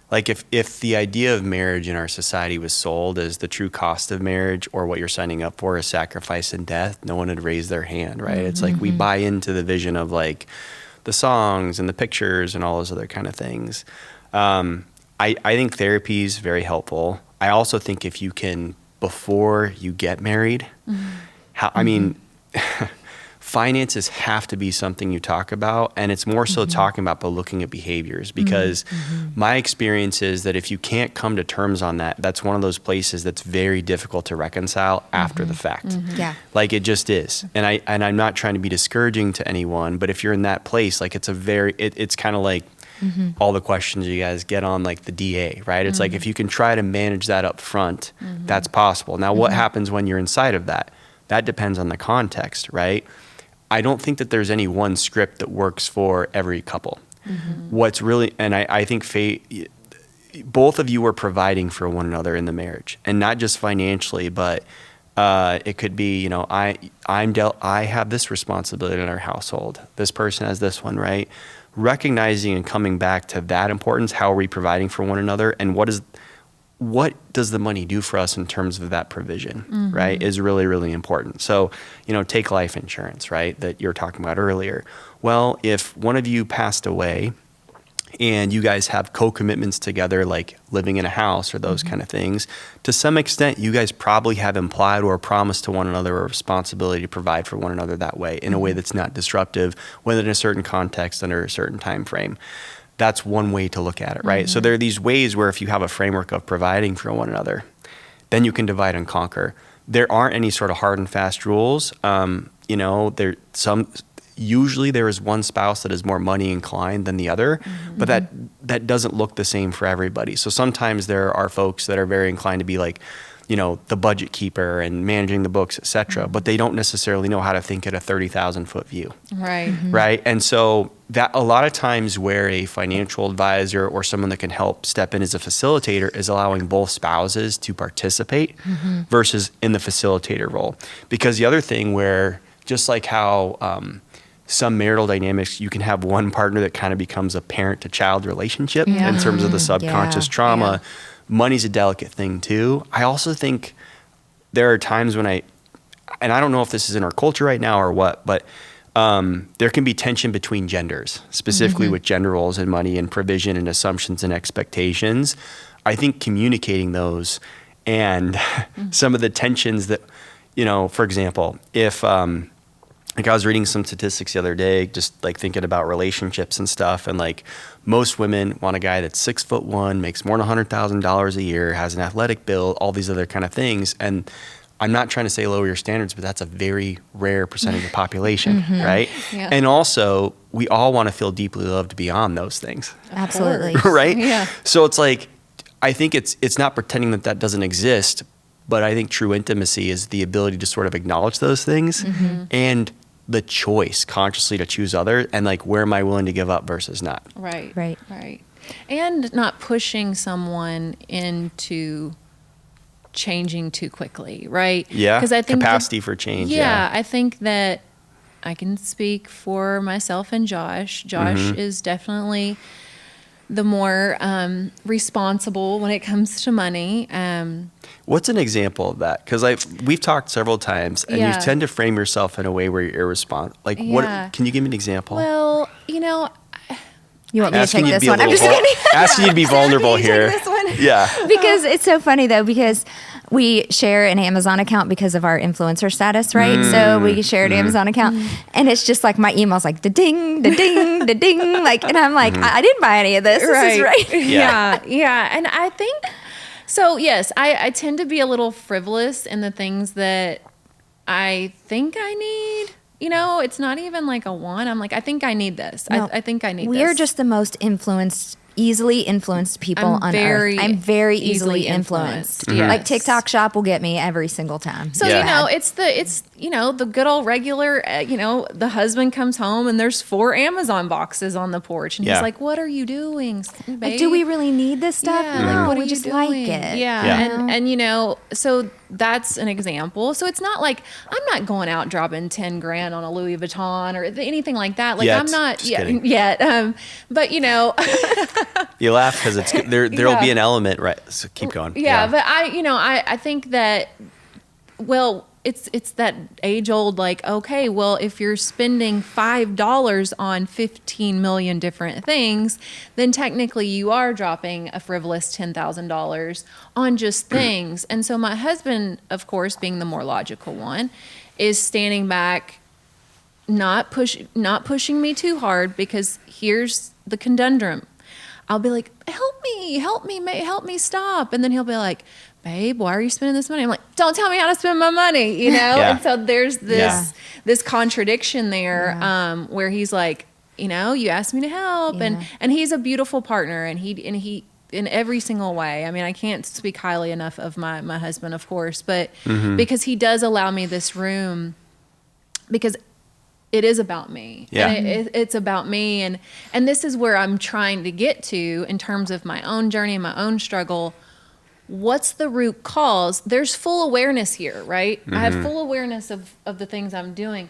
like if the idea of marriage in our society was sold as the true cost of marriage or what you're signing up for is sacrifice and death, no one would raise their hand, right? It's like we buy into the vision of like the songs and the pictures and all those other kind of things. I think therapy is very helpful. I also think if you can, before you get married, finances have to be something you talk about, and it's more so talking about but looking at behaviors, because my experience is that if you can't come to terms on that, that's one of those places that's very difficult to reconcile after the fact. Yeah. Like it just is. And I'm not trying to be discouraging to anyone, but if you're in that place, like it's kind of like all the questions you guys get on like the DA, right? It's like if you can try to manage that up front, that's possible. Now, what happens when you're inside of that? That depends on the context, right? I don't think that there's any one script that works for every couple. What's really, and I think both of you are providing for one another in the marriage, and not just financially, but it could be, I have this responsibility in our household. This person has this one, right? Recognizing and coming back to that importance. How are we providing for one another, and what does the money do for us in terms of that provision, right, is really, really important. So, take life insurance, right, that you were talking about earlier. Well, if one of you passed away and you guys have co-commitments together, like living in a house or those kind of things, to some extent, you guys probably have implied or promised to one another a responsibility to provide for one another that way, in a way that's not disruptive, within a certain context, under a certain time frame. That's one way to look at it, right? So there are these ways where if you have a framework of providing for one another, then you can divide and conquer. There aren't any sort of hard and fast rules. Usually there is one spouse that is more money inclined than the other, but that doesn't look the same for everybody. So sometimes there are folks that are very inclined to be like, the budget keeper and managing the books, et cetera, but they don't necessarily know how to think at a 30,000 foot view. Right. Right. And so that a lot of times where a financial advisor or someone that can help step in as a facilitator is allowing both spouses to participate versus in the facilitator role. Because the other thing where, just like how some marital dynamics, you can have one partner that kind of becomes a parent to child relationship in terms of the subconscious trauma. Yeah. Money's a delicate thing too. I also think there are times when and I don't know if this is in our culture right now or what, but there can be tension between genders, specifically with gender roles and money and provision and assumptions and expectations. I think communicating those and some of the tensions that, for example, if like I was reading some statistics the other day, just like thinking about relationships and stuff. And like most women want a guy that's 6'1", makes more than $100,000 a year, has an athletic build, all these other kind of things. And I'm not trying to say lower your standards, but that's a very rare percentage of the population, right? Yeah. And also we all want to feel deeply loved beyond those things, Absolutely. right? Yeah. So it's like, I think it's not pretending that that doesn't exist, but I think true intimacy is the ability to sort of acknowledge those things and the choice consciously to choose other, and like, where am I willing to give up versus not? Right. Right. Right. And not pushing someone into changing too quickly, right? Yeah. Because I think capacity for change. Yeah, I think that I can speak for myself and Josh. Josh is definitely the more responsible when it comes to money. What's an example of that? Because we've talked several times, and Yeah. you tend to frame yourself in a way where you're irresponsible. Like, Yeah. what? Can you give me an example? Well, you know, You want me to Asking take you to this be a one? I'm little just kidding. asking you to be vulnerable You take here. this one. Yeah. Because it's so funny though, because we share an Amazon account because of our influencer status, right? So we share an Amazon account, and it's just like my email's like the ding, the ding, the ding, like, and I'm like, I didn't buy any of this. This is right. Yeah. Yeah. And I think so. Yes, I tend to be a little frivolous in the things that I think I need. You know, it's not even like a want. I'm like, I think I need this. No, I think I need this. We are just the most easily influenced people on earth. I'm very easily influenced. Yes. Like TikTok shop will get me every single time. So, Yeah. you know, it's the good old regular, the husband comes home and there's 4 Amazon boxes on the porch. And Yeah. he's like, what are you doing, Like, babe? do we really need this stuff? Yeah, No, like, what are we you just doing? like it. Yeah. Yeah. And so that's an example. So it's not like I'm not going out dropping 10 grand on a Louis Vuitton or anything like that. Like Yet. I'm not Just kidding. yet. But You laugh because it's there'll be Yeah. an element, right? So keep going. yeah, but I think that, well, it's that age old, like, okay, well, if you're spending $5 on 15 million different things, then technically you are dropping a frivolous $10,000 on just things. And so my husband, of course, being the more logical one, is standing back, not pushing me too hard, because here's the conundrum. I'll be like, help me stop. And then he'll be like, babe, why are you spending this money? I'm like, don't tell me how to spend my money, you know? Yeah. And so there's this contradiction there, Yeah. where he's like, you asked me to help. Yeah. And he's a beautiful partner, and he in every single way. I mean, I can't speak highly enough of my husband, of course, but because he does allow me this room, because it is about me. Yeah. And it's about me. And this is where I'm trying to get to in terms of my own journey and my own struggle. What's the root cause? There's full awareness here, right? I have full awareness of the things I'm doing.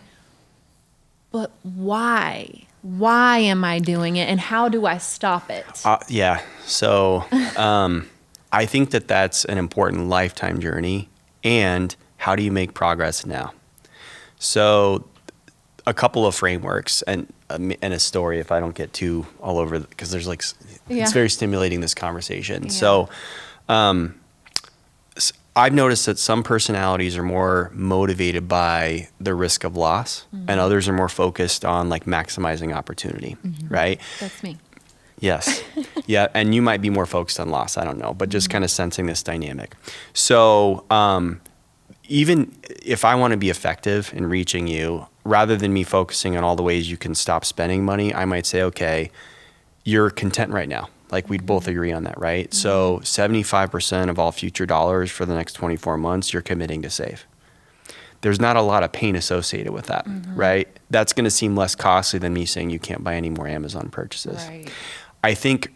But why? Why am I doing it? And how do I stop it? Yeah. So I think that's an important lifetime journey. And how do you make progress now? So a couple of frameworks and a story, if I don't get too all over, because there's like, it's very stimulating, this conversation. Yeah. So I've noticed that some personalities are more motivated by the risk of loss, and others are more focused on like maximizing opportunity, right? That's me. Yes. Yeah. And you might be more focused on loss. I don't know, but just kind of sensing this dynamic. So even if I want to be effective in reaching you, rather than me focusing on all the ways you can stop spending money, I might say, okay, you're content right now. Like we'd both agree on that, right? So 75% of all future dollars for the next 24 months, you're committing to save. There's not a lot of pain associated with that, right? That's going to seem less costly than me saying you can't buy any more Amazon purchases. Right. I think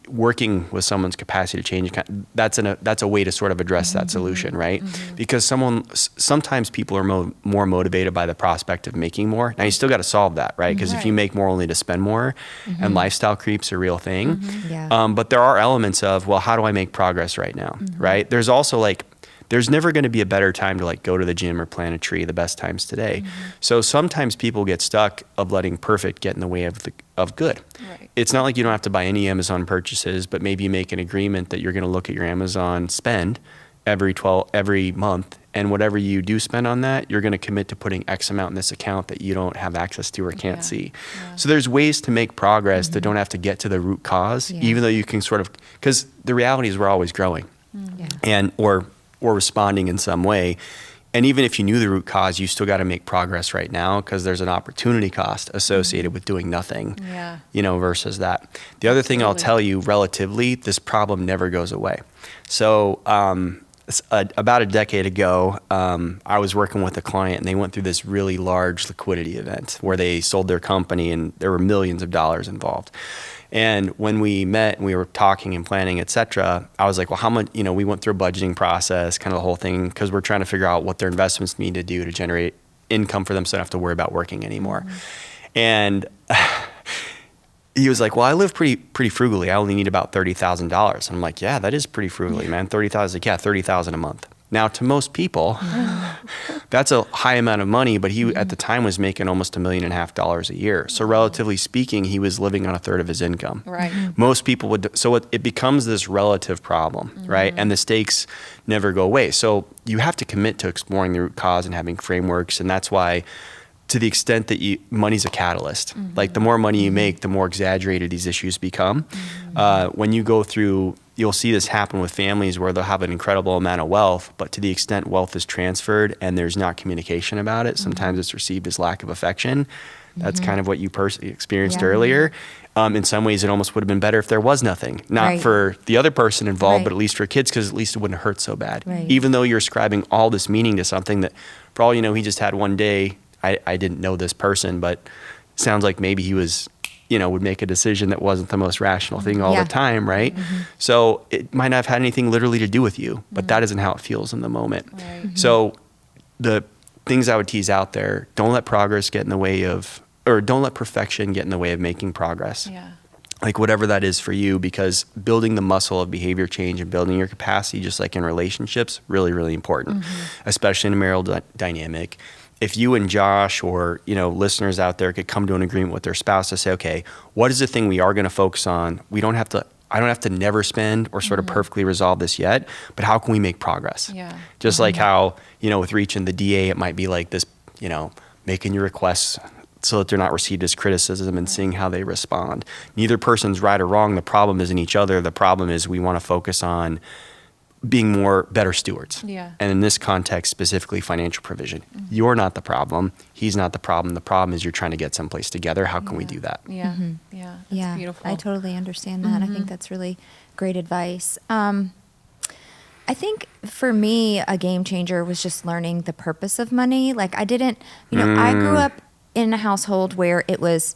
working with someone's capacity to change, that's a way to sort of address that solution, right? Because sometimes people are more motivated by the prospect of making more. Now you still got to solve that, right? Because if you make more only to spend more, and lifestyle creep's a real thing. Yeah. But there are elements of, well, how do I make progress right now, right? There's also like, there's never going to be a better time to like go to the gym or plant a tree. The best time's today. So sometimes people get stuck of letting perfect get in the way of good. Right. It's not like you don't have to buy any Amazon purchases, but maybe you make an agreement that you're going to look at your Amazon spend every month And whatever you do spend on that, you're going to commit to putting X amount in this account that you don't have access to or can't see. Yeah. So there's ways to make progress that don't have to get to the root cause, Yeah. even though you can sort of, because the reality is we're always growing Yeah. and or responding in some way. And even if you knew the root cause, you still got to make progress right now because there's an opportunity cost associated with doing nothing, Yeah. versus that. The other thing I'll tell you relatively, this problem never goes away. So about a decade ago, I was working with a client and they went through this really large liquidity event where they sold their company and there were millions of dollars involved. And when we met and we were talking and planning, et cetera, I was like, well, how much, we went through a budgeting process, kind of the whole thing, because we're trying to figure out what their investments need to do to generate income for them so they don't have to worry about working anymore. And he was like, well, I live pretty frugally. I only need about $30,000. I'm like, yeah, that is pretty frugally, man. 30,000, like, yeah, 30,000 a month. Now, to most people, that's a high amount of money, but he at the time was making almost $1.5 million a year. So relatively speaking, he was living on a third of his income. Right. Most people would, so it becomes this relative problem, right? And the stakes never go away. So you have to commit to exploring the root cause and having frameworks. And that's why, to the extent that money's a catalyst, like the more money you make, the more exaggerated these issues become. When you go through, you'll see this happen with families where they'll have an incredible amount of wealth, but to the extent wealth is transferred and there's not communication about it, sometimes it's received as lack of affection. That's kind of what you personally experienced earlier. In some ways, it almost would have been better if there was nothing, not for the other person involved, but at least for kids, because at least it wouldn't hurt so bad. Right. Even though you're ascribing all this meaning to something that, for all you know, he just had one day. I didn't know this person, but it sounds like maybe he was, would make a decision that wasn't the most rational thing all the time, right? So it might not have had anything literally to do with you, but that isn't how it feels in the moment. Right. So the things I would tease out there, don't let progress get in the way of, or don't let perfection get in the way of making progress. Yeah. Like whatever that is for you, because building the muscle of behavior change and building your capacity, just like in relationships, really, really important, especially in a marital dynamic. If you and Josh or, listeners out there could come to an agreement with their spouse to say, okay, what is the thing we are going to focus on? I don't have to never spend or sort of perfectly resolve this yet, but how can we make progress? Yeah. Just like how, with reaching the DA, it might be like this, making your requests so that they're not received as criticism and seeing how they respond. Neither person's right or wrong. The problem isn't each other. The problem is we want to focus on being better stewards. Yeah. And in this context, specifically financial provision. You're not the problem. He's not the problem. The problem is you're trying to get someplace together. How can we do that? Yeah. Yeah. That's Yeah, beautiful. I totally understand that. I think that's really great advice. I think for me, a game changer was just learning the purpose of money. Like I didn't, I grew up in a household where it was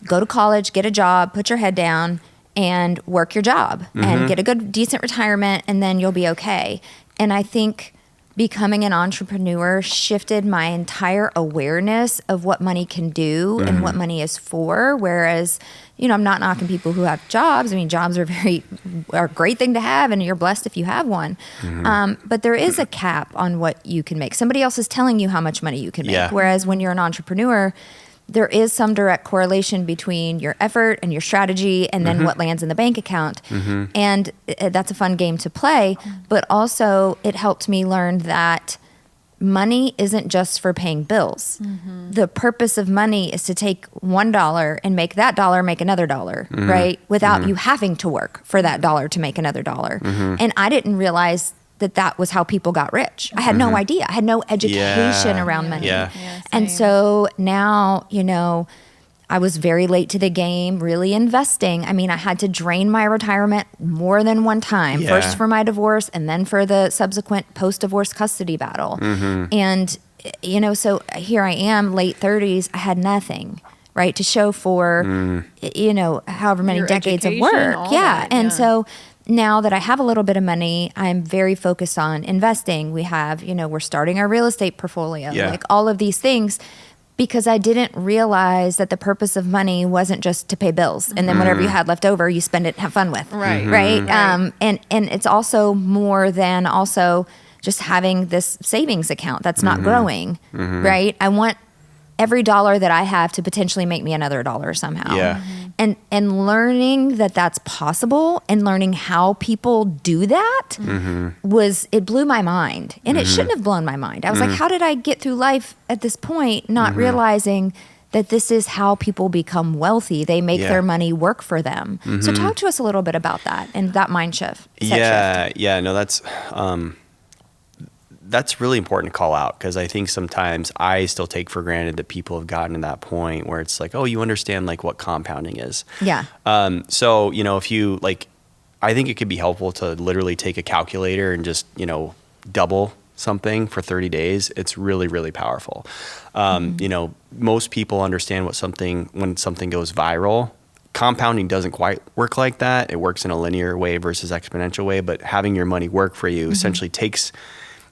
go to college, get a job, put your head down, and work your job and get a good, decent retirement, and then you'll be okay. And I think becoming an entrepreneur shifted my entire awareness of what money can do and what money is for. Whereas, I'm not knocking people who have jobs. I mean, jobs are a great thing to have, and you're blessed if you have one. But there is a cap on what you can make. Somebody else is telling you how much money you can make. Yeah. Whereas when you're an entrepreneur, there is some direct correlation between your effort and your strategy and then what lands in the bank account. And that's a fun game to play. But also it helped me learn that money isn't just for paying bills. The purpose of money is to take $1 and make that dollar make another dollar, right? Without you having to work for that dollar to make another dollar. And I didn't realize that was how people got rich. I had no idea. I had no education around money. Yeah. And so now, I was very late to the game, really investing. I mean, I had to drain my retirement more than one time, first for my divorce and then for the subsequent post-divorce custody battle. And, so here I am, late 30s, I had nothing, right, to show for, however many Your decades of education, work. all Yeah. that, And so now that I have a little bit of money, I'm very focused on investing. We have, we're starting our real estate portfolio, like all of these things, because I didn't realize that the purpose of money wasn't just to pay bills. And then whatever you had left over, you spend it and have fun with. Right. Right. And it's also more than also just having this savings account that's not growing. Right. I want every dollar that I have to potentially make me another dollar somehow. Yeah. And learning that that's possible and learning how people do that it blew my mind. And it shouldn't have blown my mind. I was like, how did I get through life at this point not realizing that this is how people become wealthy? They make their money work for them. So talk to us a little bit about that and that mind shift. Yeah. No, that's really important to call out, because I think sometimes I still take for granted that people have gotten to that point where it's like, oh, you understand like what compounding is. Yeah. So, if you like, I think it could be helpful to literally take a calculator and just, double something for 30 days. It's really, really powerful. Most people understand when something goes viral. Compounding doesn't quite work like that. It works in a linear way versus exponential way, but having your money work for you essentially takes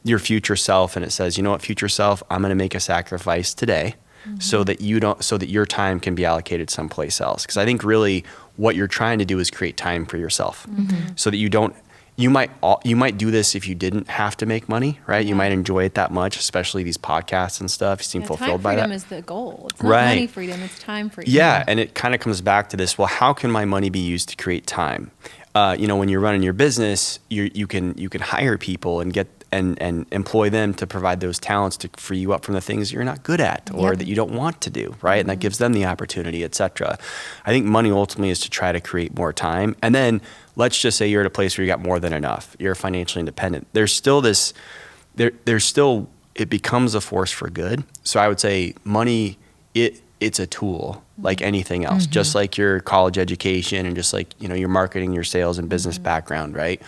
your future self and it says, you know what, future self, I'm going to make a sacrifice today so that your time can be allocated someplace else. Because I think really what you're trying to do is create time for yourself so that you might do this if you didn't have to make money, right? You might enjoy it that much, especially these podcasts and stuff. You seem fulfilled by that. Time freedom is the goal. It's not money freedom, it's time freedom. Yeah, and it kind of comes back to this, well, how can my money be used to create time? When you're running your business, you can hire people and get and employ them to provide those talents to free you up from the things you're not good at or that you don't want to do, right? And that gives them the opportunity, et cetera. I think money ultimately is to try to create more time. And then let's just say you're at a place where you got more than enough. You're financially independent. There's still it becomes a force for good. So I would say money, it's a tool like anything else, just like your college education and just like, your marketing, your sales and business background, right?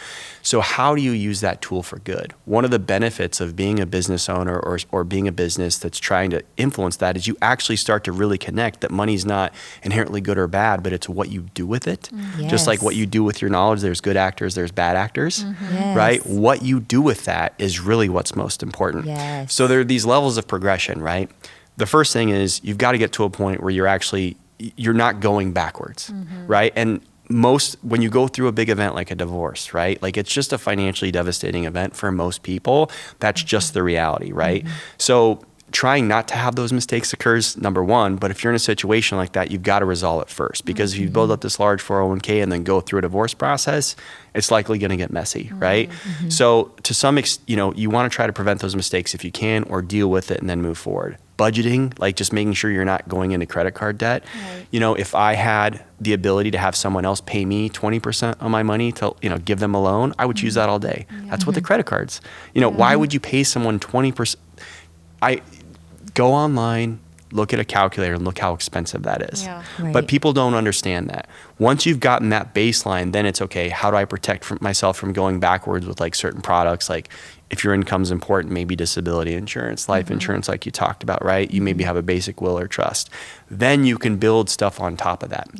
So how do you use that tool for good? One of the benefits of being a business owner or being a business that's trying to influence that is you actually start to really connect that money's not inherently good or bad, but it's what you do with it. Just like what you do with your knowledge, there's good actors, there's bad actors, right? What you do with that is really what's most important. So there are these levels of progression, right? The first thing is you've got to get to a point where you're not going backwards, right? And when you go through a big event like a divorce, right? Like it's just a financially devastating event for most people. That's just the reality, right? So trying not to have those mistakes occurs, number one, but if you're in a situation like that, you've got to resolve it first, because if you build up this large 401k and then go through a divorce process, it's likely going to get messy, right? So to some extent, you want to try to prevent those mistakes if you can, or deal with it and then move forward. Budgeting, like just making sure you're not going into credit card debt. If I had the ability to have someone else pay me 20% of my money to, give them a loan, I would choose that all day. That's what the credit cards, why would you pay someone 20%? Go online, look at a calculator and look how expensive that is. But people don't understand that. Once you've gotten that baseline, then it's okay, how do I protect myself from going backwards with like certain products? Like if your income's important, maybe disability insurance, life insurance, like you talked about, right? You maybe have a basic will or trust. Then you can build stuff on top of that,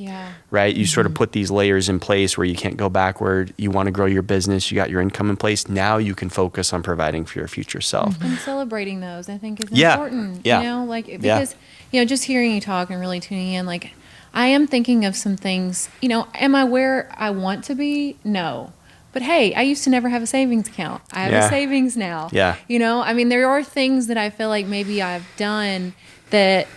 right? You sort of put these layers in place where you can't go backward. You want to grow your business. You got your income in place. Now you can focus on providing for your future self. And celebrating those, I think, is important. Because, just hearing you talk and really tuning in, like I am thinking of some things, am I where I want to be? No. But hey, I used to never have a savings account. I have a savings now. There are things that I feel like maybe I've done that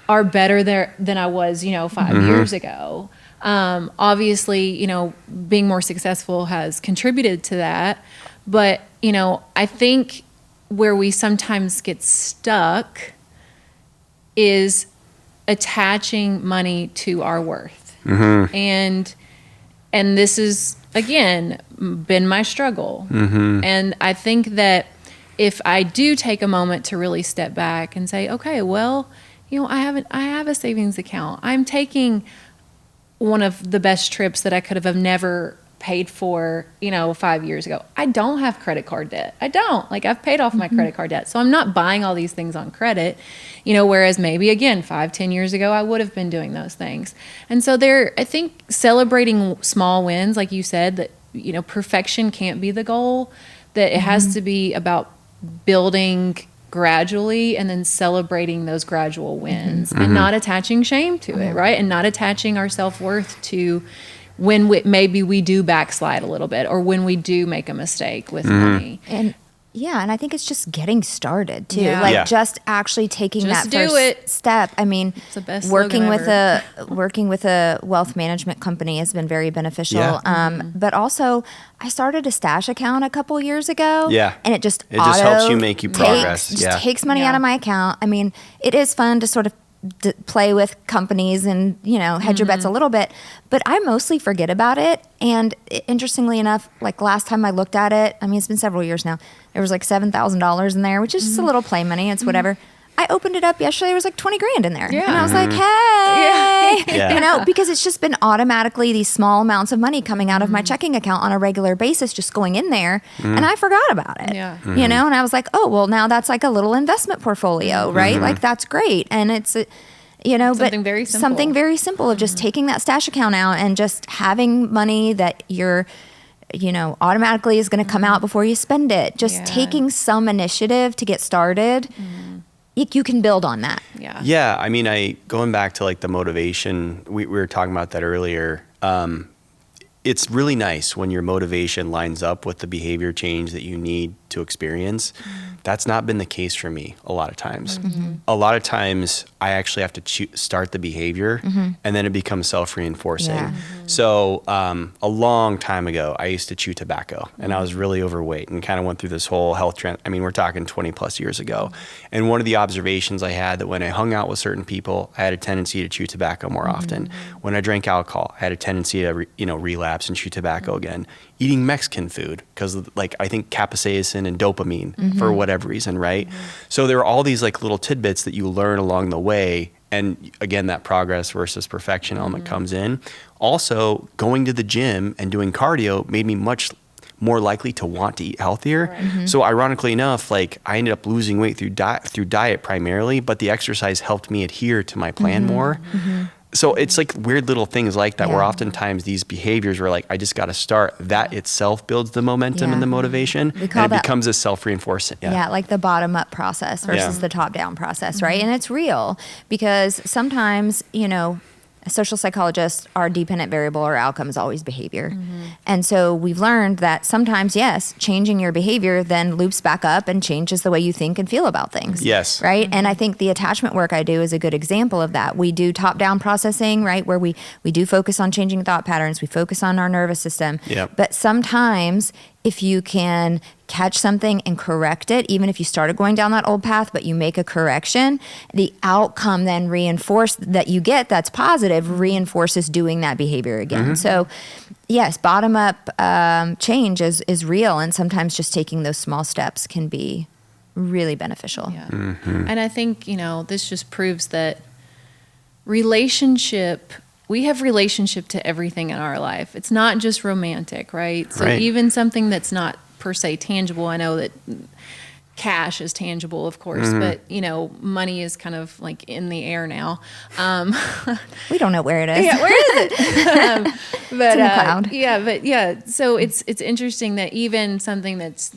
are better there than I was, 5 years ago. Obviously, being more successful has contributed to that. But, I think where we sometimes get stuck is attaching money to our worth. And this is, again, been my struggle. And I think that if I do take a moment to really step back and say, okay, well, I have a savings account. I'm taking one of the best trips that I could have never paid for, 5 years ago. I don't have credit card debt. I don't. I've paid off my credit card debt. So I'm not buying all these things on credit, whereas maybe, again, 5-10 years ago, I would have been doing those things. And so I think celebrating small wins, like you said, that, perfection can't be the goal, that it has to be about building gradually and then celebrating those gradual wins and not attaching shame to it, right? And not attaching our self-worth to when maybe we do backslide a little bit or when we do make a mistake with money. And Yeah, and I think it's just getting started too. Yeah. Like Yeah. just actually taking Just that do first it. step. I mean, the best working slogan with ever. working with a wealth management company has been very beneficial. Yeah. But also, I started a stash account a couple years ago. Yeah. and it just helps you make you progress. Just Yeah. takes money Yeah. out of my account. I mean, it is fun to sort of play with companies and hedge your bets a little bit, but I mostly forget about it. And interestingly enough, like last time I looked at it, I mean it's been several years now, there was like $7,000 in there, which is just a little play money, it's whatever. I opened it up yesterday, there was like 20 grand in there. Yeah. And I was like, hey, Yeah. because it's just been automatically these small amounts of money coming out of my checking account on a regular basis, just going in there. And I forgot about it, Yeah. and I was like, oh, well, now that's like a little investment portfolio, right? Like that's great. And it's, Something very simple. something very simple of just taking that stash account out and just having money that you're, automatically is going to come out before you spend it. Just Yeah. taking some initiative to get started. You can build on that. Yeah. Yeah, I mean, going back to like the motivation, we were talking about that earlier. It's really nice when your motivation lines up with the behavior change that you need to experience. That's not been the case for me a lot of times. A lot of times I actually have to start the behavior and then it becomes self-reinforcing. Yeah. So a long time ago, I used to chew tobacco and I was really overweight and kind of went through this whole health trend. I mean, we're talking 20 plus years ago. And one of the observations I had that when I hung out with certain people, I had a tendency to chew tobacco more often. When I drank alcohol, I had a tendency to relapse and chew tobacco again. Eating Mexican food because I think capsaicin and dopamine for whatever reason, right? So there are all these like little tidbits that you learn along the way. And again, that progress versus perfection element comes in. Also, going to the gym and doing cardio made me much more likely to want to eat healthier. So ironically enough, like I ended up losing weight through diet primarily, but the exercise helped me adhere to my plan more. So it's like weird little things like that where oftentimes these behaviors were like, I just got to start. That itself builds the momentum and the motivation. We call And it that- becomes a self-reinforcing. Yeah, like the bottom up process versus Yeah. the top down process, right? And it's real because sometimes, social psychologists, our dependent variable or outcome is always behavior. And so we've learned that sometimes, yes, changing your behavior then loops back up and changes the way you think and feel about things. Yes. Right. And I think the attachment work I do is a good example of that. We do top down processing, right? Where we do focus on changing thought patterns. We focus on our nervous system. Yep. But sometimes if you can catch something and correct it, even if you started going down that old path, but you make a correction, the outcome then reinforced that you get that's positive reinforces doing that behavior again. So yes, bottom up change is real. And sometimes just taking those small steps can be really beneficial. Yeah. And I think, this just proves that we have relationship to everything in our life. It's not just romantic, right? So Right. even something that's not per se tangible, I know that cash is tangible, of course, but money is kind of like in the air now. We don't know where it is. Yeah, where is it? But in the cloud. Yeah. So it's interesting that even something that's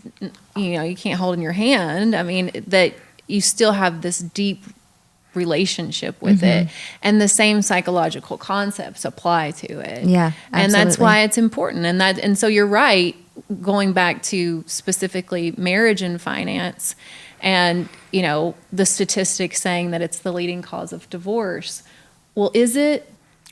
you can't hold in your hand. I mean, that you still have this deep relationship with it, and the same psychological concepts apply to it. Yeah, and that's absolutely. why it's important. And so you're right. Going back to specifically marriage and finance, and the statistics saying that it's the leading cause of divorce. Well, is it?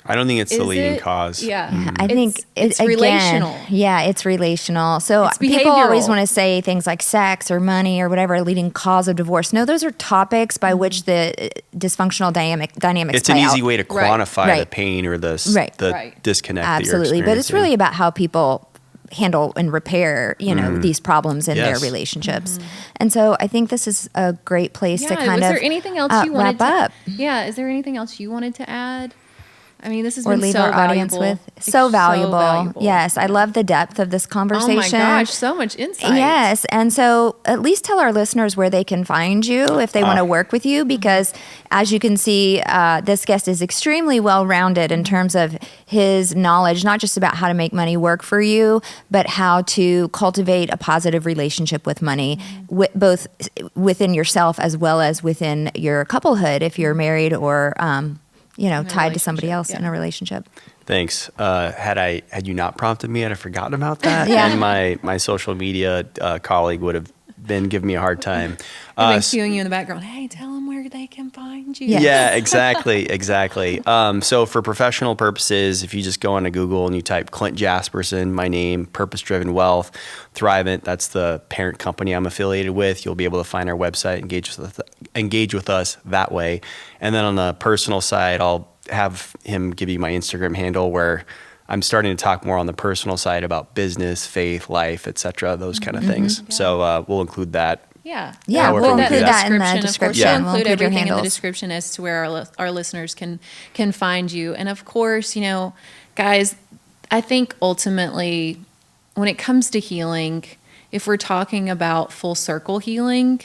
I don't think it's the Is leading it? cause. Yeah. I think it's again, relational. Yeah, it's relational. So It's people always behavioral. want to say things like sex or money or whatever, a leading cause of divorce. No, those are topics by which the dysfunctional dynamics It's an play easy out. way to Right. quantify the Right. pain or the Right. disconnect. that Absolutely. you're But it's experiencing. really about how people handle and repair, these problems in their Yes. relationships. And so I think this is a great place to kind was of there anything else you wrap wanted to up. Yeah, is there anything else you wanted to add? I mean, this has Or been leave so our audience valuable. with. So valuable. valuable. Yes, I love the depth of this Oh conversation. my gosh, so much insight. Yes. And so at least tell our listeners where they can find you if they want to work with you, because as you can see, this guest is extremely well-rounded in terms of his knowledge, not just about how to make money work for you, but how to cultivate a positive relationship with money, both within yourself as well as within your couplehood if you're married or, tied to somebody relationship, else yeah. in a relationship. Thanks. Had you not prompted me, I'd have forgotten about that. Yeah. And my social media colleague would have been giving me a hard time. I've been cueing you in the background. Hey, tell them where they can find you. Yes. Yeah, exactly. So for professional purposes, if you just go onto Google and you type Clint Jasperson, my name, Purpose-Driven Wealth, Thrivent, that's the parent company I'm affiliated with, you'll be able to find our website, engage with us that way. And then on the personal side, I'll have him give you my Instagram handle where I'm starting to talk more on the personal side about business, faith, life, etc., those kind of things. Yeah. So we'll include that. Yeah. Yeah, However we'll we include do that in the Of course, description. we'll We'll include include your everything in the handles. description as to where our listeners can find you. And of course, guys, I think ultimately when it comes to healing, if we're talking about full circle healing,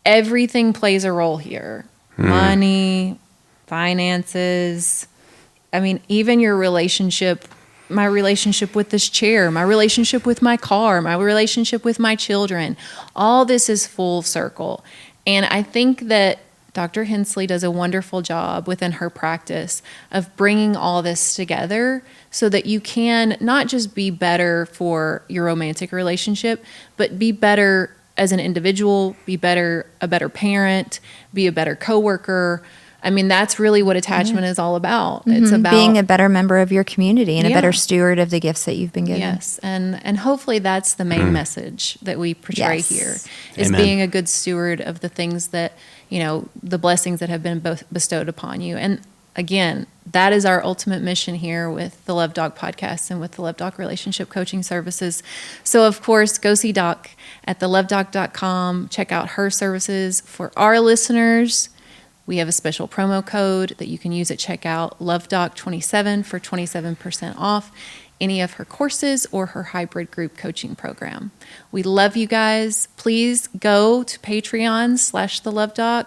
everything plays a role here. Money, finances, I mean, even your relationship, my relationship with this chair, my relationship with my car, my relationship with my children, all this is full circle. And I think that Dr. Hensley does a wonderful job within her practice of bringing all this together so that you can not just be better for your romantic relationship, but be better as an individual, a better parent, be a better coworker. I mean, that's really what attachment is all about. It's about being a better member of your community and a Yeah. better steward of the gifts that you've been given. Yes, and hopefully that's the main message that we portray Yes. here is Amen. being a good steward of the things that, the blessings that have been bestowed upon you. And again, that is our ultimate mission here with the Love Doc podcast and with the Love Doc relationship coaching services. So of course, go see Doc at thelovedoc.com. Check out her services. For our listeners, we have a special promo code that you can use at checkout, LoveDoc27 for 27% off any of her courses or her hybrid group coaching program. We love you guys. Please go to Patreon/thelovedoc.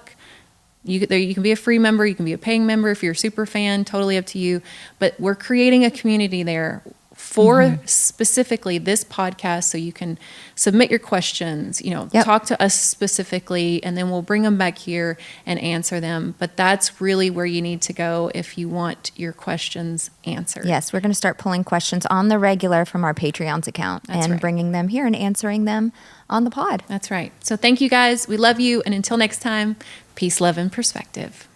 You can be a free member, you can be a paying member if you're a super fan, totally up to you. But we're creating a community there for specifically this podcast, so you can submit your questions, talk to us specifically, and then we'll bring them back here and answer them. But that's really where you need to go if you want your questions answered. Yes, we're going to start pulling questions on the regular from our Patreon's account That's and right. bringing them here and answering them on the pod. That's right. So thank you guys. We love you. And until next time, peace, love, and perspective.